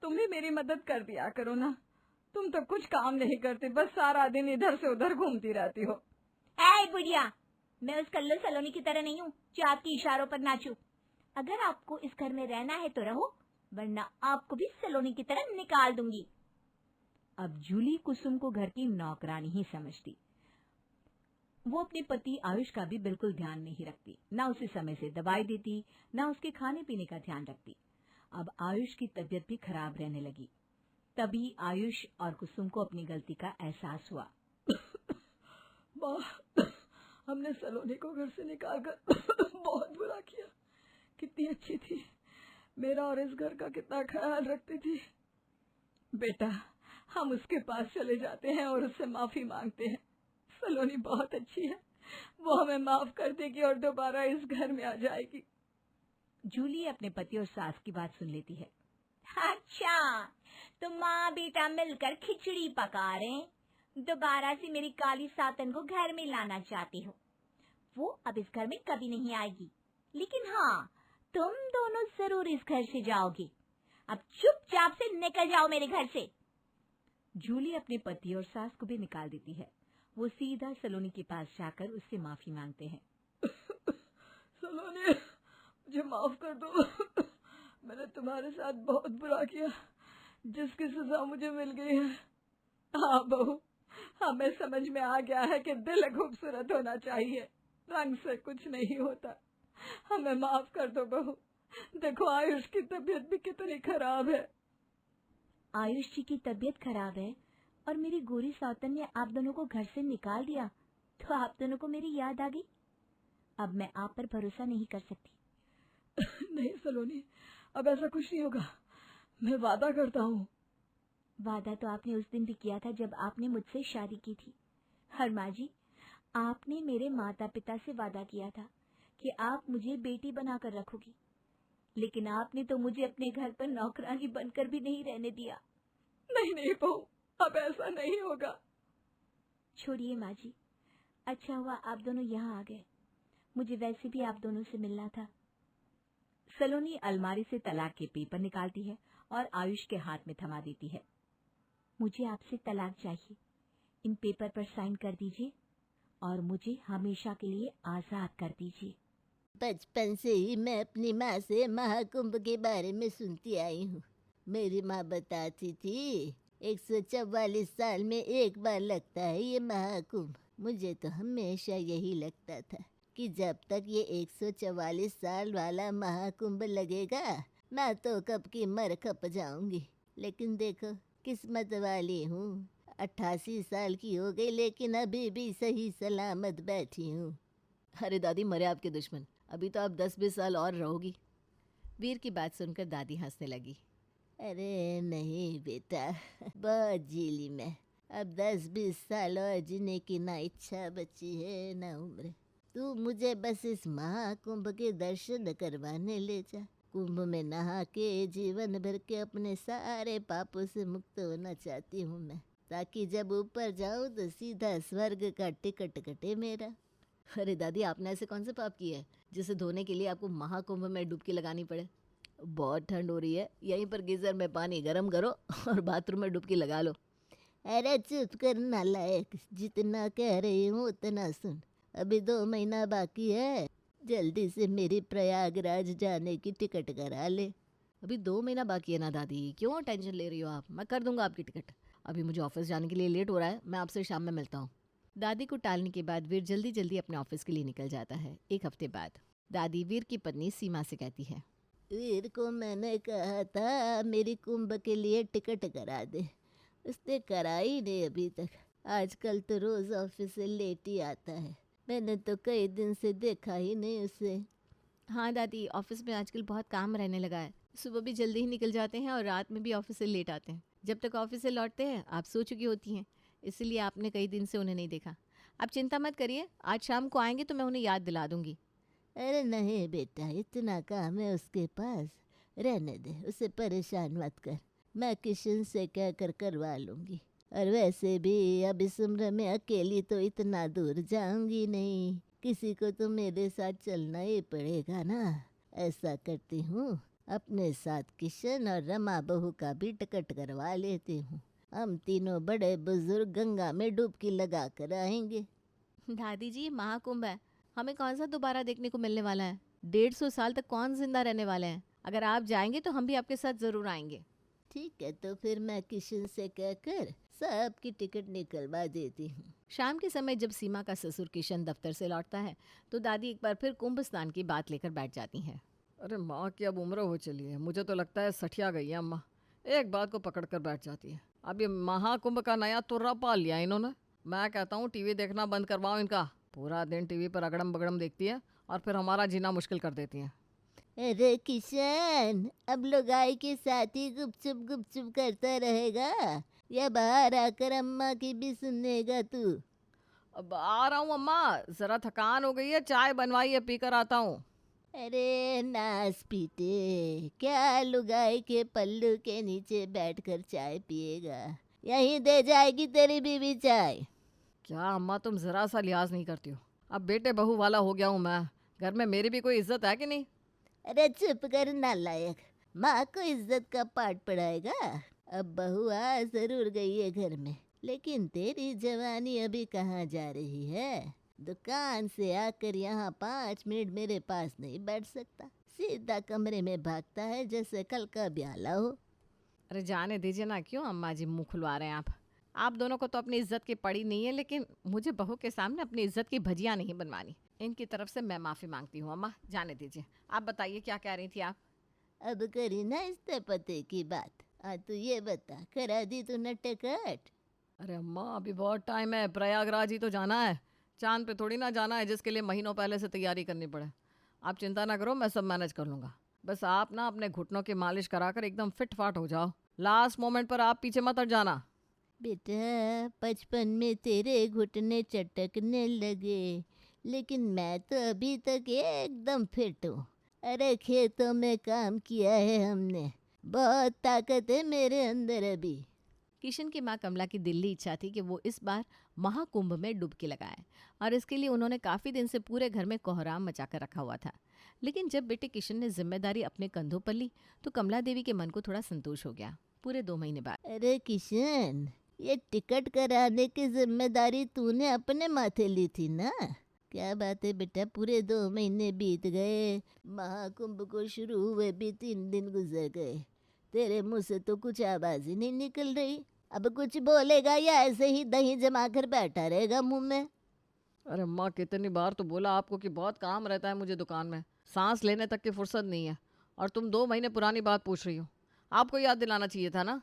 तुम भी मेरी मदद कर दिया करो ना। तुम तो कुछ काम नहीं करती, बस सारा दिन इधर से उधर घूमती रहती हो। ऐ बुढ़िया, मैं उस कल्लो सलोनी की तरह नहीं हूँ जो आपके इशारों पर नाचूं। अगर आपको इस घर में रहना है तो रहो, वरना आपको भी सलोनी की तरह निकाल दूंगी। अब जूली कुसुम को घर की नौकरानी ही समझती। वो अपने पति आयुष का भी बिल्कुल ध्यान नहीं रखती, ना उसे समय से दवाई देती, ना उसके खाने पीने का ध्यान रखती। अब आयुष की तबीयत भी खराब रहने लगी। तभी आयुष और कुसुम को अपनी गलती का एहसास हुआ। माँ, हमने सलोनी को घर से निकालकर बहुत बुरा किया। कितनी अच्छी थी, मेरा और इस घर का कितना ख्याल रखती थी। बेटा, हम उसके पास चले जाते हैं और उससे माफी मांगते हैं। सलोनी बहुत अच्छी है, वो हमें माफ कर देगी और दोबारा इस घर में आ जाएगी। जूली अपने पति और सास की बात सुन लेती है। अच्छा, तो माँ बेटा मिलकर खिचड़ी पका रहे हैं। दोबारा से मेरी काली सातन को घर में लाना चाहती हो। वो अब इस घर में कभी नहीं आएगी, लेकिन हाँ, तुम दोनों जरूर इस घर से जाओगे। अब चुपचाप से निकल जाओ मेरे घर से। जूली अपने पति और सास को भी निकाल देती है। वो सीधा सलोनी के पास जाकर उससे माफी मांगते हैं। सलोनी, मुझे माफ कर दो। मैंने तुम्हारे साथ बहुत बुरा किया, जिसकी सजा मुझे मिल गई है। हाँ बहू, हमें समझ में आ गया है कि दिल खूबसूरत होना चाहिए, रंग से कुछ नहीं होता। हमें माफ कर दो बहू। देखो आयुष की तबीयत भी कितनी खराब है। आयुष जी की तबीयत खराब है और मेरी गोरी सातन ने आप दोनों को घर से निकाल दिया, तो आप दोनों को मेरी याद आ गई। अब मैं आप पर भरोसा नहीं कर सकती। नहीं सलोनी, अब ऐसा कुछ नहीं होगा, मैं वादा करता हूँ। वादा तो आपने उस दिन भी किया था जब आपने मुझसे शादी की थी। और माँ जी, आपने मेरे माता पिता से वादा किया था कि आप मुझे बेटी बनाकर रखोगी, लेकिन आपने तो मुझे अपने घर पर नौकरानी बनकर भी नहीं रहने दिया। नहीं नहीं बहू, अब ऐसा नहीं होगा। छोड़िए माँ जी, अच्छा हुआ आप दोनों यहाँ आ गए, मुझे वैसे भी आप दोनों से मिलना था। सलोनी अलमारी से तलाक के पेपर निकालती है और आयुष के हाथ में थमा देती है। मुझे आपसे तलाक चाहिए, इन पेपर पर साइन कर दीजिए और मुझे हमेशा के लिए आजाद कर दीजिए। बचपन से ही मैं अपनी माँ से महाकुंभ के बारे में सुनती आई हूँ। मेरी माँ बताती थी 144 साल में एक बार लगता है ये महाकुंभ। मुझे तो हमेशा यही लगता था कि जब तक ये 144 साल वाला महाकुंभ लगेगा मैं तो कब की मर खप जाऊंगी। लेकिन देखो किस्मत वाली हूँ, 88 साल की हो गई लेकिन अभी भी सही सलामत बैठी हूँ। अरे दादी, मरे आपके दुश्मन, अभी तो आप 10-20 साल और रहोगी। वीर की बात सुनकर दादी हंसने लगी। अरे नहीं बेटा, बहुत जी ली मैं। अब 10-20 साल और जीने की ना इच्छा बची है ना उम्र। तू मुझे बस इस महाकुंभ के दर्शन करवाने ले जा। कुंभ में नहा के जीवन भर के अपने सारे पापों से मुक्त होना चाहती हूँ मैं, ताकि जब ऊपर जाऊँ तो सीधा स्वर्ग का टिकट कटे मेरा। अरे दादी, आपने ऐसे कौन से पाप किए हैं जिसे धोने के लिए आपको महाकुंभ में डुबकी लगानी पड़े? बहुत ठंड हो रही है, यहीं पर गीजर में पानी गर्म करो और बाथरूम में डुबकी लगा लो। अरे चुप कर नालायक, जितना कह रही हूँ उतना सुन। अभी 2 महीना बाकी है, जल्दी से मेरी प्रयागराज जाने की टिकट करा ले। अभी 2 महीना बाकी है ना दादी, क्यों टेंशन ले रही हो आप? मैं कर दूंगा आपकी टिकट। अभी मुझे ऑफिस जाने के लिए लेट हो रहा है, मैं आपसे शाम में मिलता हूँ। दादी को टालने के बाद वीर जल्दी जल्दी अपने ऑफिस के लिए निकल जाता है। एक हफ्ते बाद दादी वीर की पत्नी सीमा से कहती है, वीर को मैंने कहा था मेरी कुंभ के लिए टिकट करा दे, उसने कराई नहीं अभी तक। आजकल तो रोज ऑफिस से लेट ही आता है, मैंने तो कई दिन से देखा ही नहीं उसे। हाँ दादी, ऑफिस में आजकल बहुत काम रहने लगा है। सुबह भी जल्दी ही निकल जाते हैं और रात में भी ऑफिस से लेट आते हैं। जब तक ऑफिस से लौटते हैं आप सो चुकी होती हैं, इसलिए आपने कई दिन से उन्हें नहीं देखा। आप चिंता मत करिए, आज शाम को आएंगे तो मैं उन्हें याद दिला दूंगी। अरे नहीं बेटा, इतना काम है उसके पास, रहने दे, उसे परेशान मत कर। मैं किशन से कह कर करवा लूँगी। और वैसे भी अब इस उम्र में अकेली तो इतना दूर जाऊंगी नहीं, किसी को तो मेरे साथ चलना ही पड़ेगा ना। ऐसा करती हूँ, अपने साथ किशन और रमा बहू का भी टिकट करवा लेती हूँ। हम तीनों बड़े बुजुर्ग गंगा में डुबकी लगा कर आएंगे। दादी जी, ये महाकुंभ है, हमें कौन सा दोबारा देखने को मिलने वाला है? 150 साल तक कौन जिंदा रहने वाले हैं? अगर आप जाएंगे तो हम भी आपके साथ जरूर आएंगे। ठीक है, तो फिर मैं किशन से कहकर सबकी टिकट निकलवा देती हूँ। शाम के समय जब सीमा का ससुर किशन दफ्तर से लौटता है तो दादी एक बार फिर कुंभ स्नान की बात लेकर बैठ जाती हैं। अरे माँ की अब उम्र हो चली है, मुझे तो लगता है सठिया गई है अम्मा। एक बात को पकड़ कर बैठ जाती है। अब ये महाकुंभ का नया तुर्रा पाल लिया इन्होंने। मैं कहता हूँ टीवी देखना बंद करवाओ इनका। पूरा दिन टीवी पर अगड़म बगड़म देखती है और फिर हमारा जीना मुश्किल कर देती हैं। अरे किशन, अब लुगाई के साथ ही गुपचुप करता रहेगा या बाहर आकर अम्मा की भी सुनेगा तू? अब आ रहा हूँ अम्मा, ज़रा थकान हो गई है, चाय बनवाई है, पी कर आता हूँ। अरे नास पीटे, क्या लुगाई के पल्लू के नीचे बैठकर चाय पिएगा? यहीं दे जाएगी तेरी बीवी चाय। क्या अम्मा, तुम ज़रा सा लिहाज नहीं करती हो। अब बेटे बहू वाला हो गया हूँ मैं, घर में मेरी भी कोई इज्जत है कि नहीं? अरे चुप कर नालायक, माँ को इज्जत का पाठ पढ़ाएगा। अब बहू आ जरूर गई है घर में, लेकिन तेरी जवानी अभी कहाँ जा रही है? दुकान से आकर यहाँ 5 मिनट मेरे पास नहीं बैठ सकता, सीधा कमरे में भागता है जैसे कल का ब्याला हो। अरे जाने दीजिए ना, क्यों अम्मा जी मुंह खुलवा रहे हैं आप दोनों को तो अपनी इज्जत की पड़ी नहीं है, लेकिन मुझे बहू के सामने अपनी इज्जत की भजियाँ नहीं बनवानी। इनकी तरफ से मैं माफ़ी मांगती हूँ अम्मा, जाने दीजिए। आप बताइए क्या कह रही थी आप? अब करी ना इस पते की बात। तू ये बता, करा दी तूने टिकट? अरे अम्मा, अभी बहुत टाइम है, प्रयागराज ही तो जाना है, चांद पे थोड़ी ना जाना है जिसके लिए महीनों पहले से तैयारी करनी पड़े। आप चिंता ना करो, मैं सब मैनेज कर लूँगा। बस आप ना अपने घुटनों की मालिश कराकर एकदम फिट फाट हो जाओ। लास्ट मोमेंट पर आप पीछे मत हट जाना। बेटा, 55 में तेरे घुटने चटकने लगे, लेकिन मैं तो अभी तक एकदम फिट हूँ। अरे खेतों में काम किया है हमने, बहुत ताकत है मेरे अंदर अभी। किशन की माँ कमला की दिल्ली इच्छा थी कि वो इस बार महाकुंभ में डुबकी लगाए, और इसके लिए उन्होंने काफ़ी दिन से पूरे घर में कोहराम मचाकर रखा हुआ था। लेकिन जब बेटे किशन ने जिम्मेदारी अपने कंधों पर ली तो कमला देवी के मन को थोड़ा संतोष हो गया। पूरे 2 महीने बाद अरे किशन, ये टिकट कराने की जिम्मेदारी तूने अपने माथे ली थी ना? क्या बात है बेटा, पूरे 2 महीने बीत गए, महाकुंभ को शुरू हुए भी 3 दिन गुजर गए, तेरे मुंह से तो कुछ आवाज ही नहीं निकल रही। अब कुछ बोलेगा या ऐसे ही दही जमा कर बैठा रहेगा मुंह में? अरे अम्मा, कितनी बार तो बोला आपको कि बहुत काम रहता है मुझे दुकान में, सांस लेने तक की फुर्सत नहीं है, और तुम 2 महीने पुरानी बात पूछ रही हो। आपको याद दिलाना चाहिए था ना।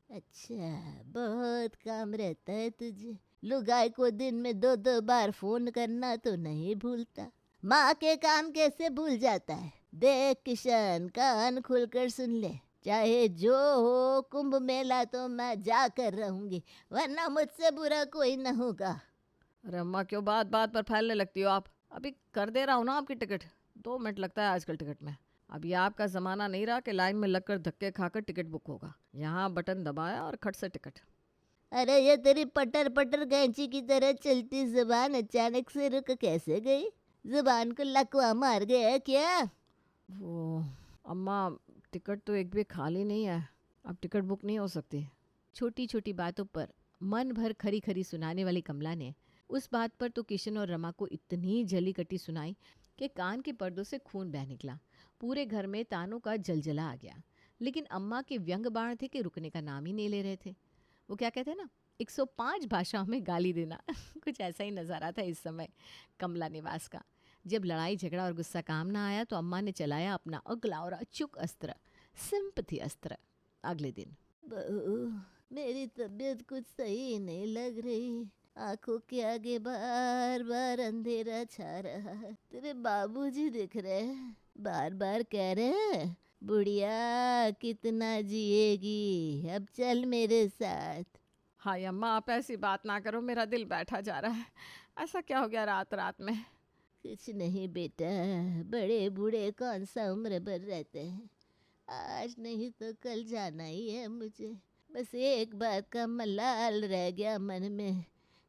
अच्छा, बहुत काम रहता है तुझे। लुगाई को दिन में 2-2 बार फोन करना तो नहीं भूलता, माँ के काम कैसे भूल जाता है? देख किशन, कान खुलकर सुन ले, चाहे जो हो, कुंभ मेला तो मैं जाकर रहूंगी, वरना मुझसे बुरा कोई न होगा। अरे अम्मा, क्यों बात बात पर फैलने लगती हो आप? अभी कर दे रहा हूँ ना आपकी टिकट। 2 मिनट लगता है आजकल टिकट में। अब ये आपका ज़माना नहीं रहा कि लाइन में लगकर धक्के खाकर टिकट बुक होगा। यहाँ बटन दबाया और खट से टिकट। अरे ये तेरी पटर पटर कैंची की तरह चलती जुबान अचानक से रुक कैसे गई? जुबान को लकवा मार गया क्या? वो अम्मा, टिकट तो एक भी खाली नहीं है, अब टिकट बुक नहीं हो सकती। छोटी छोटी बातों पर मन भर खरी खरी सुनाने वाली कमला ने उस बात पर तो किशन और रमा को इतनी जली कटी सुनाई कि कान के पर्दों से खून बह निकला। पूरे घर में तानों का जलजला आ गया। लेकिन अम्मा के व्यंग बाण थे कि रुकने का नाम ही नहीं ले रहे थे। वो क्या कहते हैं ना, 105 भाषाओं में गाली देना कुछ ऐसा ही नज़ारा था इस समय कमला निवास का। जब लड़ाई झगड़ा और गुस्सा काम ना आया तो अम्मा ने चलाया अपना अगला और अचूक अस्त्र, सिंपथी अस्त्र। अगले दिन, बहू, मेरी तबीयत कुछ सही नहीं लग रही, आंखों के आगे बार बार अंधेरा छा रहा है। तेरे बाबूजी दिख रहे हैं, बार बार कह रहे हैं, बुढ़िया कितना जिएगी, अब चल मेरे साथ। हाय अम्मा, आप ऐसी बात ना करो, मेरा दिल बैठा जा रहा है। ऐसा क्या हो गया रात रात में? कुछ नहीं बेटा, बड़े बूढ़े कौन सा उम्र भर रहते हैं, आज नहीं तो कल जाना ही है मुझे। बस एक बात का मलाल रह गया मन में,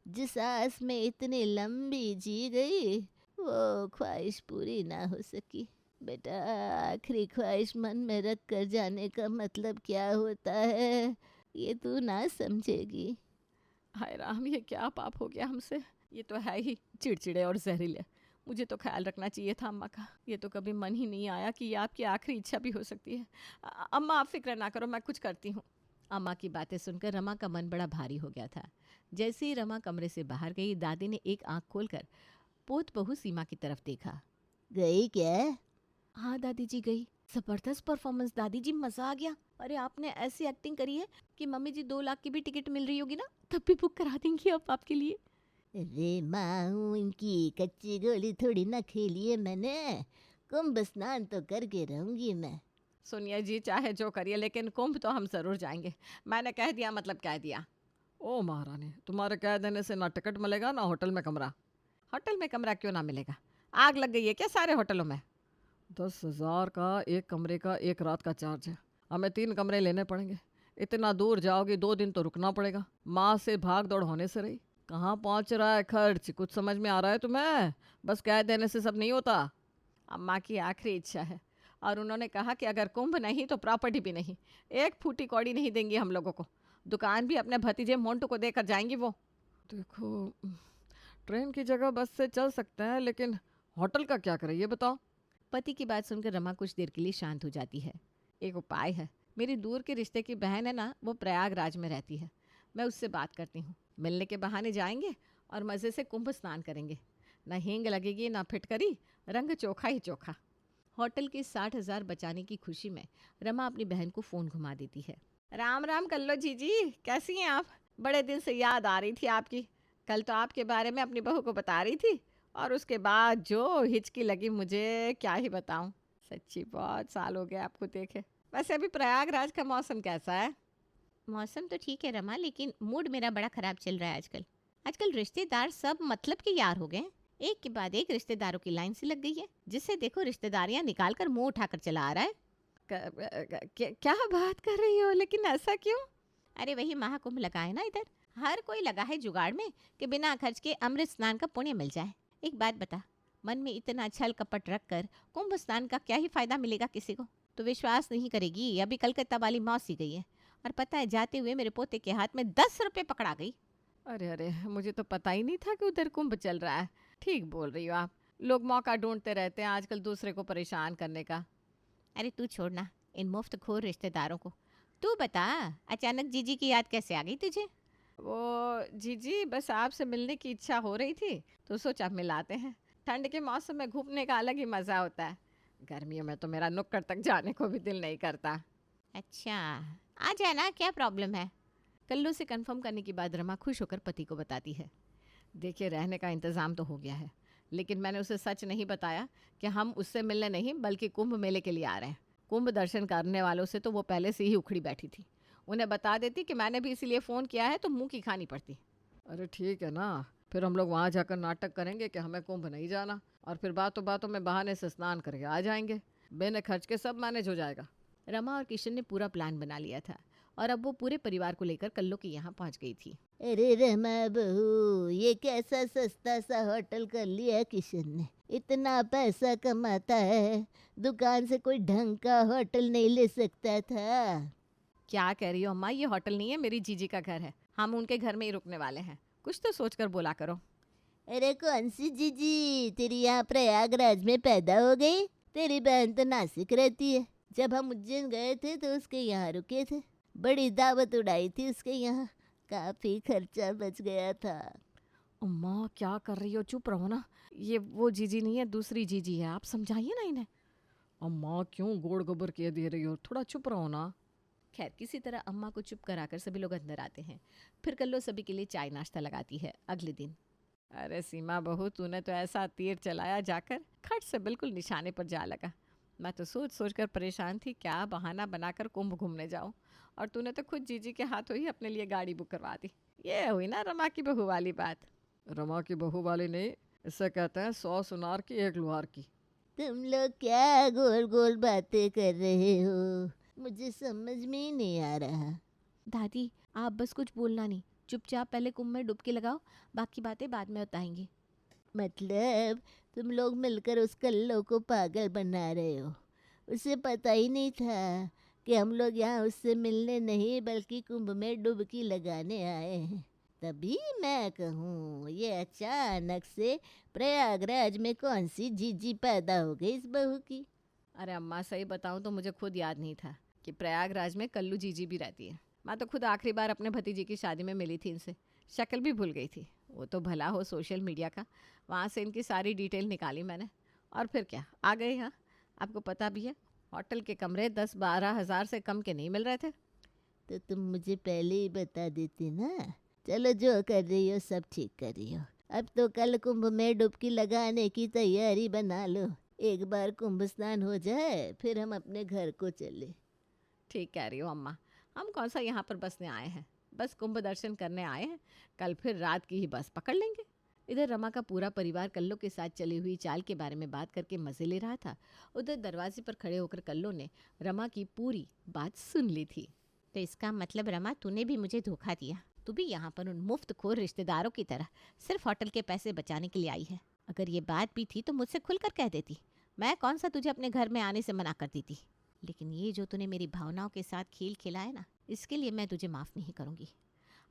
जिस आस में इतनी लंबी जी गई वो ख्वाहिश पूरी ना हो सकी। बेटा, आखिरी ख्वाहिश मन में रख कर जाने का मतलब क्या होता है ये तू ना समझेगी। हाय राम, ये क्या पाप हो गया हमसे? ये तो है ही चिड़चिड़े और जहरीले। मुझे तो ख्याल रखना चाहिए था अम्मा का। ये तो कभी मन ही नहीं आया कि ये आपकी आखिरी इच्छा भी हो सकती है। अम्मा आप फिक्र ना करो, मैं कुछ करती हूँ। अम्मा की बातें सुनकर रमा का मन बड़ा भारी हो गया था। जैसे ही रमा कमरे से बाहर गई, दादी ने एक आंख खोलकर पोत बहू सीमा की तरफ देखा। गई क्या? हाँ दादी जी गई। जबरदस्त परफॉर्मेंस दादी जी, मजा आ गया। अरे आपने ऐसी एक्टिंग करी है कि मम्मी जी 2 लाख की भी टिकट मिल रही होगी ना, तब भी बुक करा देंगी अब आपके लिए। अरे माँ, इनकी कच्ची गोली थोड़ी ना खेली है मैंने। कुंभ स्नान तो करके रहूंगी मैं। सोनिया जी चाहे जो करिए, लेकिन कुंभ तो हम जरूर जाएंगे। मैंने कह दिया मतलब कह दिया। ओ महारानी, तुम्हारे कह देने से ना टिकट मिलेगा ना होटल में कमरा। होटल में कमरा क्यों ना मिलेगा? आग लग गई है क्या सारे होटलों में? 10,000 का एक कमरे का एक रात का चार्ज है। हमें 3 कमरे लेने पड़ेंगे। इतना दूर जाओगी, 2 दिन तो रुकना पड़ेगा। माँ से भाग दौड़ होने से रही। कहाँ पहुँच रहा है खर्च, कुछ समझ में आ रहा है तुम्हें? बस कह देने से सब नहीं होता। अम्मा की आखिरी इच्छा है और उन्होंने कहा कि अगर कुंभ नहीं तो प्रॉपर्टी भी नहीं। एक फूटी कौड़ी नहीं देंगी हम लोगों को। दुकान भी अपने भतीजे मोंटू को देकर जाएंगी वो। देखो, ट्रेन की जगह बस से चल सकते हैं, लेकिन होटल का क्या करें ये बताओ। पति की बात सुनकर रमा कुछ देर के लिए शांत हो जाती है। एक उपाय है। मेरी दूर के रिश्ते की बहन है ना, वो प्रयागराज में रहती है। मैं उससे बात करती हूँ। मिलने के बहाने जाएंगे और मज़े से कुंभ स्नान करेंगे। ना हींग लगेगी ना फिटकरी, रंग चोखा ही चोखा। होटल के 60,000 बचाने की खुशी में रमा अपनी बहन को फ़ोन घुमा देती है। राम राम कल्लो जीजी, कैसी हैं आप? बड़े दिन से याद आ रही थी आपकी। कल तो आपके बारे में अपनी बहू को बता रही थी और उसके बाद जो हिचकी लगी मुझे, क्या ही बताऊं। सच्ची बहुत साल हो गए आपको देखे। वैसे अभी प्रयागराज का मौसम कैसा है? मौसम तो ठीक है रमा, लेकिन मूड मेरा बड़ा खराब चल रहा है आजकल। आजकल रिश्तेदार सब मतलब के यार हो गए। एक के बाद एक रिश्तेदारों की लाइन से लग गई है। जिससे देखो रिश्तेदारियां निकाल कर मुंह उठाकर चला आ रहा है। क्या बात कर रही हो, लेकिन ऐसा क्यों? अरे वही महाकुंभ लगा है ना इधर। हर कोई लगा है जुगाड़ में कि बिना खर्च के अमृत स्नान का पुण्य मिल जाए। एक बात बता, मन में इतना छल कपट रख कर कुंभ स्नान का क्या ही फायदा मिलेगा किसी को? तो विश्वास नहीं करेगी, अभी कलकत्ता वाली मौसी गई है और पता है जाते हुए मेरे पोते के हाथ में 10 रुपए पकड़ा गई। अरे अरे, मुझे तो पता ही नहीं था कि उधर कुंभ चल रहा है। ठीक बोल रही हो आप। लोग मौका ढूंढते रहते हैं आजकल दूसरे को परेशान करने का। अरे तू छोड़ना इन मुफ्त खोर रिश्तेदारों को। तू बता, अचानक जीजी की याद कैसे आ गई तुझे? वो जीजी, बस आपसे मिलने की इच्छा हो रही थी तो सोचा मिलाते हैं। ठंड के मौसम में घूमने का अलग ही मज़ा होता है। गर्मियों में तो मेरा नुक्कड़ तक जाने को भी दिल नहीं करता। अच्छा, आ जाना, क्या प्रॉब्लम है? कल्लू से कंफर्म करने के बाद रमा खुश होकर पति को बताती है। देखिए, रहने का इंतज़ाम तो हो गया है, लेकिन मैंने उसे सच नहीं बताया कि हम उससे मिलने नहीं बल्कि कुंभ मेले के लिए आ रहे हैं। कुंभ दर्शन करने वालों से तो वो पहले से ही उखड़ी बैठी थी। उन्हें बता देती कि मैंने भी इसीलिए फ़ोन किया है तो मुंह की खानी पड़ती। अरे ठीक है ना, फिर हम लोग वहाँ जाकर नाटक करेंगे कि हमें कुंभ नहीं जाना, और फिर बातों बातों में बहाने से स्नान करके आ जाएंगे। बिना खर्च के सब मैनेज हो जाएगा। रमा और किशन ने पूरा प्लान बना लिया था और अब वो पूरे परिवार को लेकर कल्लू के यहाँ पहुँच गई थी। अरे रमा बहू, ये कैसा सस्ता सा होटल कर लिया किशन ने। इतना पैसा कमाता है, दुकान से कोई ढंग का होटल नहीं ले सकता था। क्या कह रही हो अम्मा, ये होटल नहीं है, मेरी जीजी का घर है। हम उनके घर में ही रुकने वाले हैं। कुछ तो सोचकर बोला करो। अरे कौन सी जीजी, तेरी यहाँ प्रयागराज में पैदा हो गई? तेरी बहन तो नासिक रहती है। जब हम उज्जैन गए थे तो उसके यहाँ रुके थे, बड़ी दावत उड़ाई थी उसके यहाँ, काफी खर्चा बच गया था। अम्मा क्या कर रही हो, चुप रहो ना। ये वो जीजी नहीं है, दूसरी जीजी है। आप समझाइए ना इन्हें। अम्मा क्यों गोड़ गोबर किए दे रही हो, थोड़ा चुप रहो ना। खैर, किसी तरह अम्मा को चुप कराकर सभी लोग अंदर आते हैं। फिर कल्लो सभी के लिए चाय नाश्ता लगाती है। अगले दिन, अरे सीमा बहू, तूने तो ऐसा तीर चलाया जाकर खट से बिल्कुल निशाने पर जा लगा। मैं तो सोच सोच कर परेशान थी क्या बहाना बनाकर कुंभ घूमने जाऊं, और तूने तो खुद जीजी के हाथों ही अपने लिए गाड़ी बुक करवा दी। ये हुई ना रमा की बहू वाली बात। रमा की बहू वाली नहीं, इससे कहते हैं 100 सुनार की 1 लुहार की। तुम लोग क्या गोल गोल बातें कर रहे हो, मुझे समझ में ही नहीं आ रहा। दादी आप बस कुछ बोलना नहीं, चुपचाप पहले कुंभ में डुबकी लगाओ, बाकी बातें बाद में बताएंगे। मतलब तुम लोग मिलकर उस कल्लो को पागल बना रहे हो। उसे पता ही नहीं था कि हम लोग यहाँ उससे मिलने नहीं बल्कि कुंभ में डुबकी लगाने आए हैं। तभी मैं कहूँ ये अचानक से प्रयागराज में कौन सी जीजी पैदा हो गई इस बहू की। अरे अम्मा सही बताऊं तो मुझे खुद याद नहीं था कि प्रयागराज में कल्लू जीजी भी रहती है। मैं तो खुद आखिरी बार अपने भतीजे की शादी में मिली थी इनसे, शक्ल भी भूल गई थी। वो तो भला हो सोशल मीडिया का, वहाँ से इनकी सारी डिटेल निकाली मैंने और फिर क्या आ गए यहाँ। आपको पता भी है होटल के कमरे 10-12 हज़ार से कम के नहीं मिल रहे थे। तो तुम मुझे पहले ही बता देती ना। चलो जो कर रही हो सब ठीक कर रही हो। अब तो कल कुंभ में डुबकी लगाने की तैयारी बना लो। एक बार कुंभ स्नान हो जाए फिर हम अपने घर को चले। ठीक कह रही हो अम्मा, हम कौन सा यहाँ पर बसने आए हैं, बस कुंभ दर्शन करने आए हैं। कल फिर रात की ही बस पकड़ लेंगे। इधर रमा का पूरा परिवार कल्लो के साथ चली हुई चाल के बारे में बात करके मजे ले रहा था। उधर दरवाजे पर खड़े होकर कल्लो ने रमा की पूरी बात सुन ली थी। तो इसका मतलब रमा तूने भी मुझे धोखा दिया, तू भी यहाँ पर उन मुफ्तखोर रिश्तेदारों की तरह सिर्फ होटल के पैसे बचाने के लिए आई है। अगर ये बात भी थी तो मुझसे खुलकर कह देती, मैं कौन सा तुझे अपने घर में आने से मना कर देती। लेकिन ये जो तूने मेरी भावनाओं के साथ खेल खेला है ना, इसके लिए मैं तुझे माफ़ नहीं करूँगी।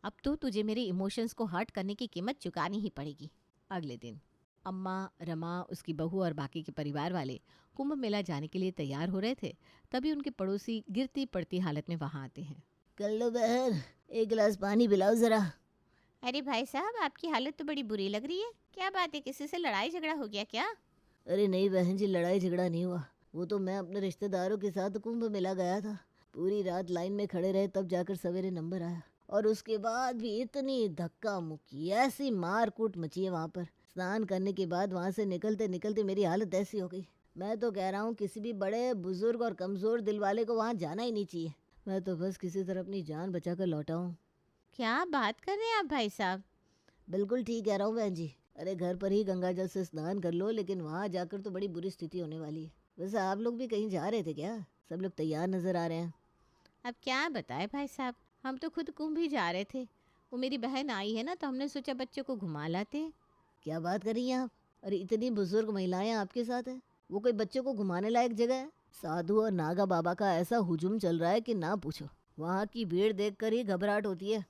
अब तो तुझे मेरे इमोशंस को हर्ट करने की कीमत चुकानी ही पड़ेगी। अगले दिन अम्मा, रमा, उसकी बहू और बाकी के परिवार वाले कुंभ मेला जाने के लिए तैयार हो रहे थे। तभी उनके पड़ोसी गिरती पड़ती हालत में वहाँ आते हैं। कल्लो बहन एक गिलास पानी पिलाओ जरा। अरे भाई साहब, आपकी हालत तो बड़ी बुरी लग रही है। क्या बात है, किसी से लड़ाई झगड़ा हो गया क्या? अरे नहीं बहन जी, लड़ाई झगड़ा नहीं हुआ। वो तो मैं अपने रिश्तेदारों के साथ कुंभ मेला गया था। पूरी रात लाइन में खड़े रहे तब जाकर सवेरे नंबर आया। और उसके बाद भी इतनी धक्का मुक्की, ऐसी मार कूट मची है वहाँ पर। स्नान करने के बाद वहाँ से निकलते निकलते मेरी हालत ऐसी हो गई। मैं तो कह रहा हूँ किसी भी बड़े बुजुर्ग और कमज़ोर दिल वाले को वहाँ जाना ही नहीं चाहिए। मैं तो बस किसी तरह अपनी जान बचा कर लौटा हूँ। क्या बात कर रहे हैं आप भाई साहब? बिल्कुल ठीक कह रहा हूँ बहन जी। अरे घर पर ही गंगा जल से स्नान कर लो, लेकिन वहाँ जाकर तो बड़ी बुरी स्थिति होने वाली है। वैसे आप लोग भी कहीं जा रहे थे क्या? सब लोग तैयार नज़र आ रहे हैं। अब क्या बताएं भाई साहब, हम तो खुद कुंभ ही जा रहे थे। वो मेरी बहन आई है ना, तो हमने सोचा बच्चों को घुमा लाते हैं। क्या बात कर रही हैं आप? अरे इतनी बुजुर्ग महिलाएं आपके साथ हैं, वो कोई बच्चों को घुमाने लायक जगह है? साधु और नागा बाबा का ऐसा हुजूम चल रहा है कि ना पूछो। वहाँ की भीड़ देखकर ही घबराहट होती है।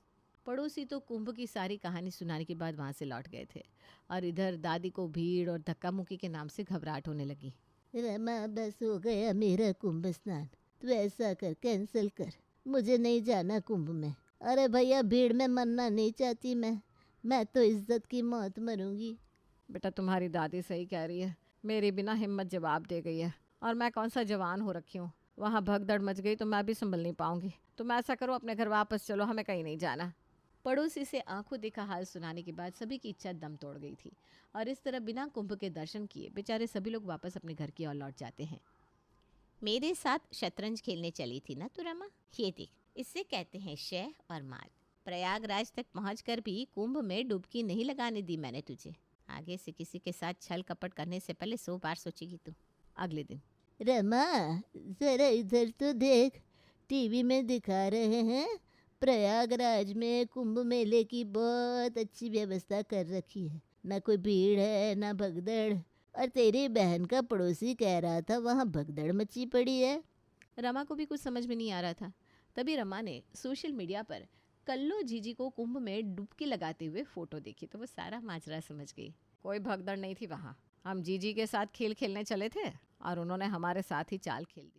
पड़ोसी तो कुंभ की सारी कहानी सुनाने के बाद वहाँ से लौट गए थे और इधर दादी को भीड़ और धक्का मुक्की के नाम से घबराहट होने लगी। रमा बस हो गया मेरा कुंभ स्नान, तू ऐसा कर कैंसिल कर, मुझे नहीं जाना कुंभ में। अरे भैया भीड़ में मरना नहीं चाहती मैं तो इज्जत की मौत मरूंगी। बेटा तुम्हारी दादी सही कह रही है, मेरी बिना हिम्मत जवाब दे गई है और मैं कौन सा जवान हो रखी हूँ। वहाँ भगदड़ मच गई तो मैं भी संभल नहीं पाऊंगी। तुम ऐसा करो अपने घर वापस चलो, हमें कहीं नहीं जाना। पड़ोसी से आंखों देखा हाल सुनाने के बाद सभी की इच्छा दम तोड़ गई थी और इस तरह बिना कुंभ के दर्शन किए बेचारे सभी लोग वापस अपने घर की ओर लौट जाते हैं। मेरे साथ शतरंज खेलने चली थी ना तू रमा, ये देख, इससे कहते हैं शह और माल। प्रयागराज तक पहुंचकर भी कुंभ में डुबकी नहीं लगाने दी मैंने तुझे। आगे से किसी के साथ छल कपट करने से पहले 100 बार सोचेगी तू। अगले दिन रमा जरा इधर तो देख, टीवी में दिखा रहे हैं प्रयागराज में कुंभ मेले की बहुत अच्छी व्यवस्था कर रखी है। ना कोई भीड़ है ना भगदड़। और तेरी बहन का पड़ोसी कह रहा था वहाँ भगदड़ मची पड़ी है। रमा को भी कुछ समझ में नहीं आ रहा था। तभी रमा ने सोशल मीडिया पर कल्लो जीजी को कुंभ में डुबकी लगाते हुए फोटो देखी तो वो सारा माजरा समझ गई। कोई भगदड़ नहीं थी वहाँ, हम जीजी के साथ खेल खेलने चले थे और उन्होंने हमारे साथ ही चाल खेल दी।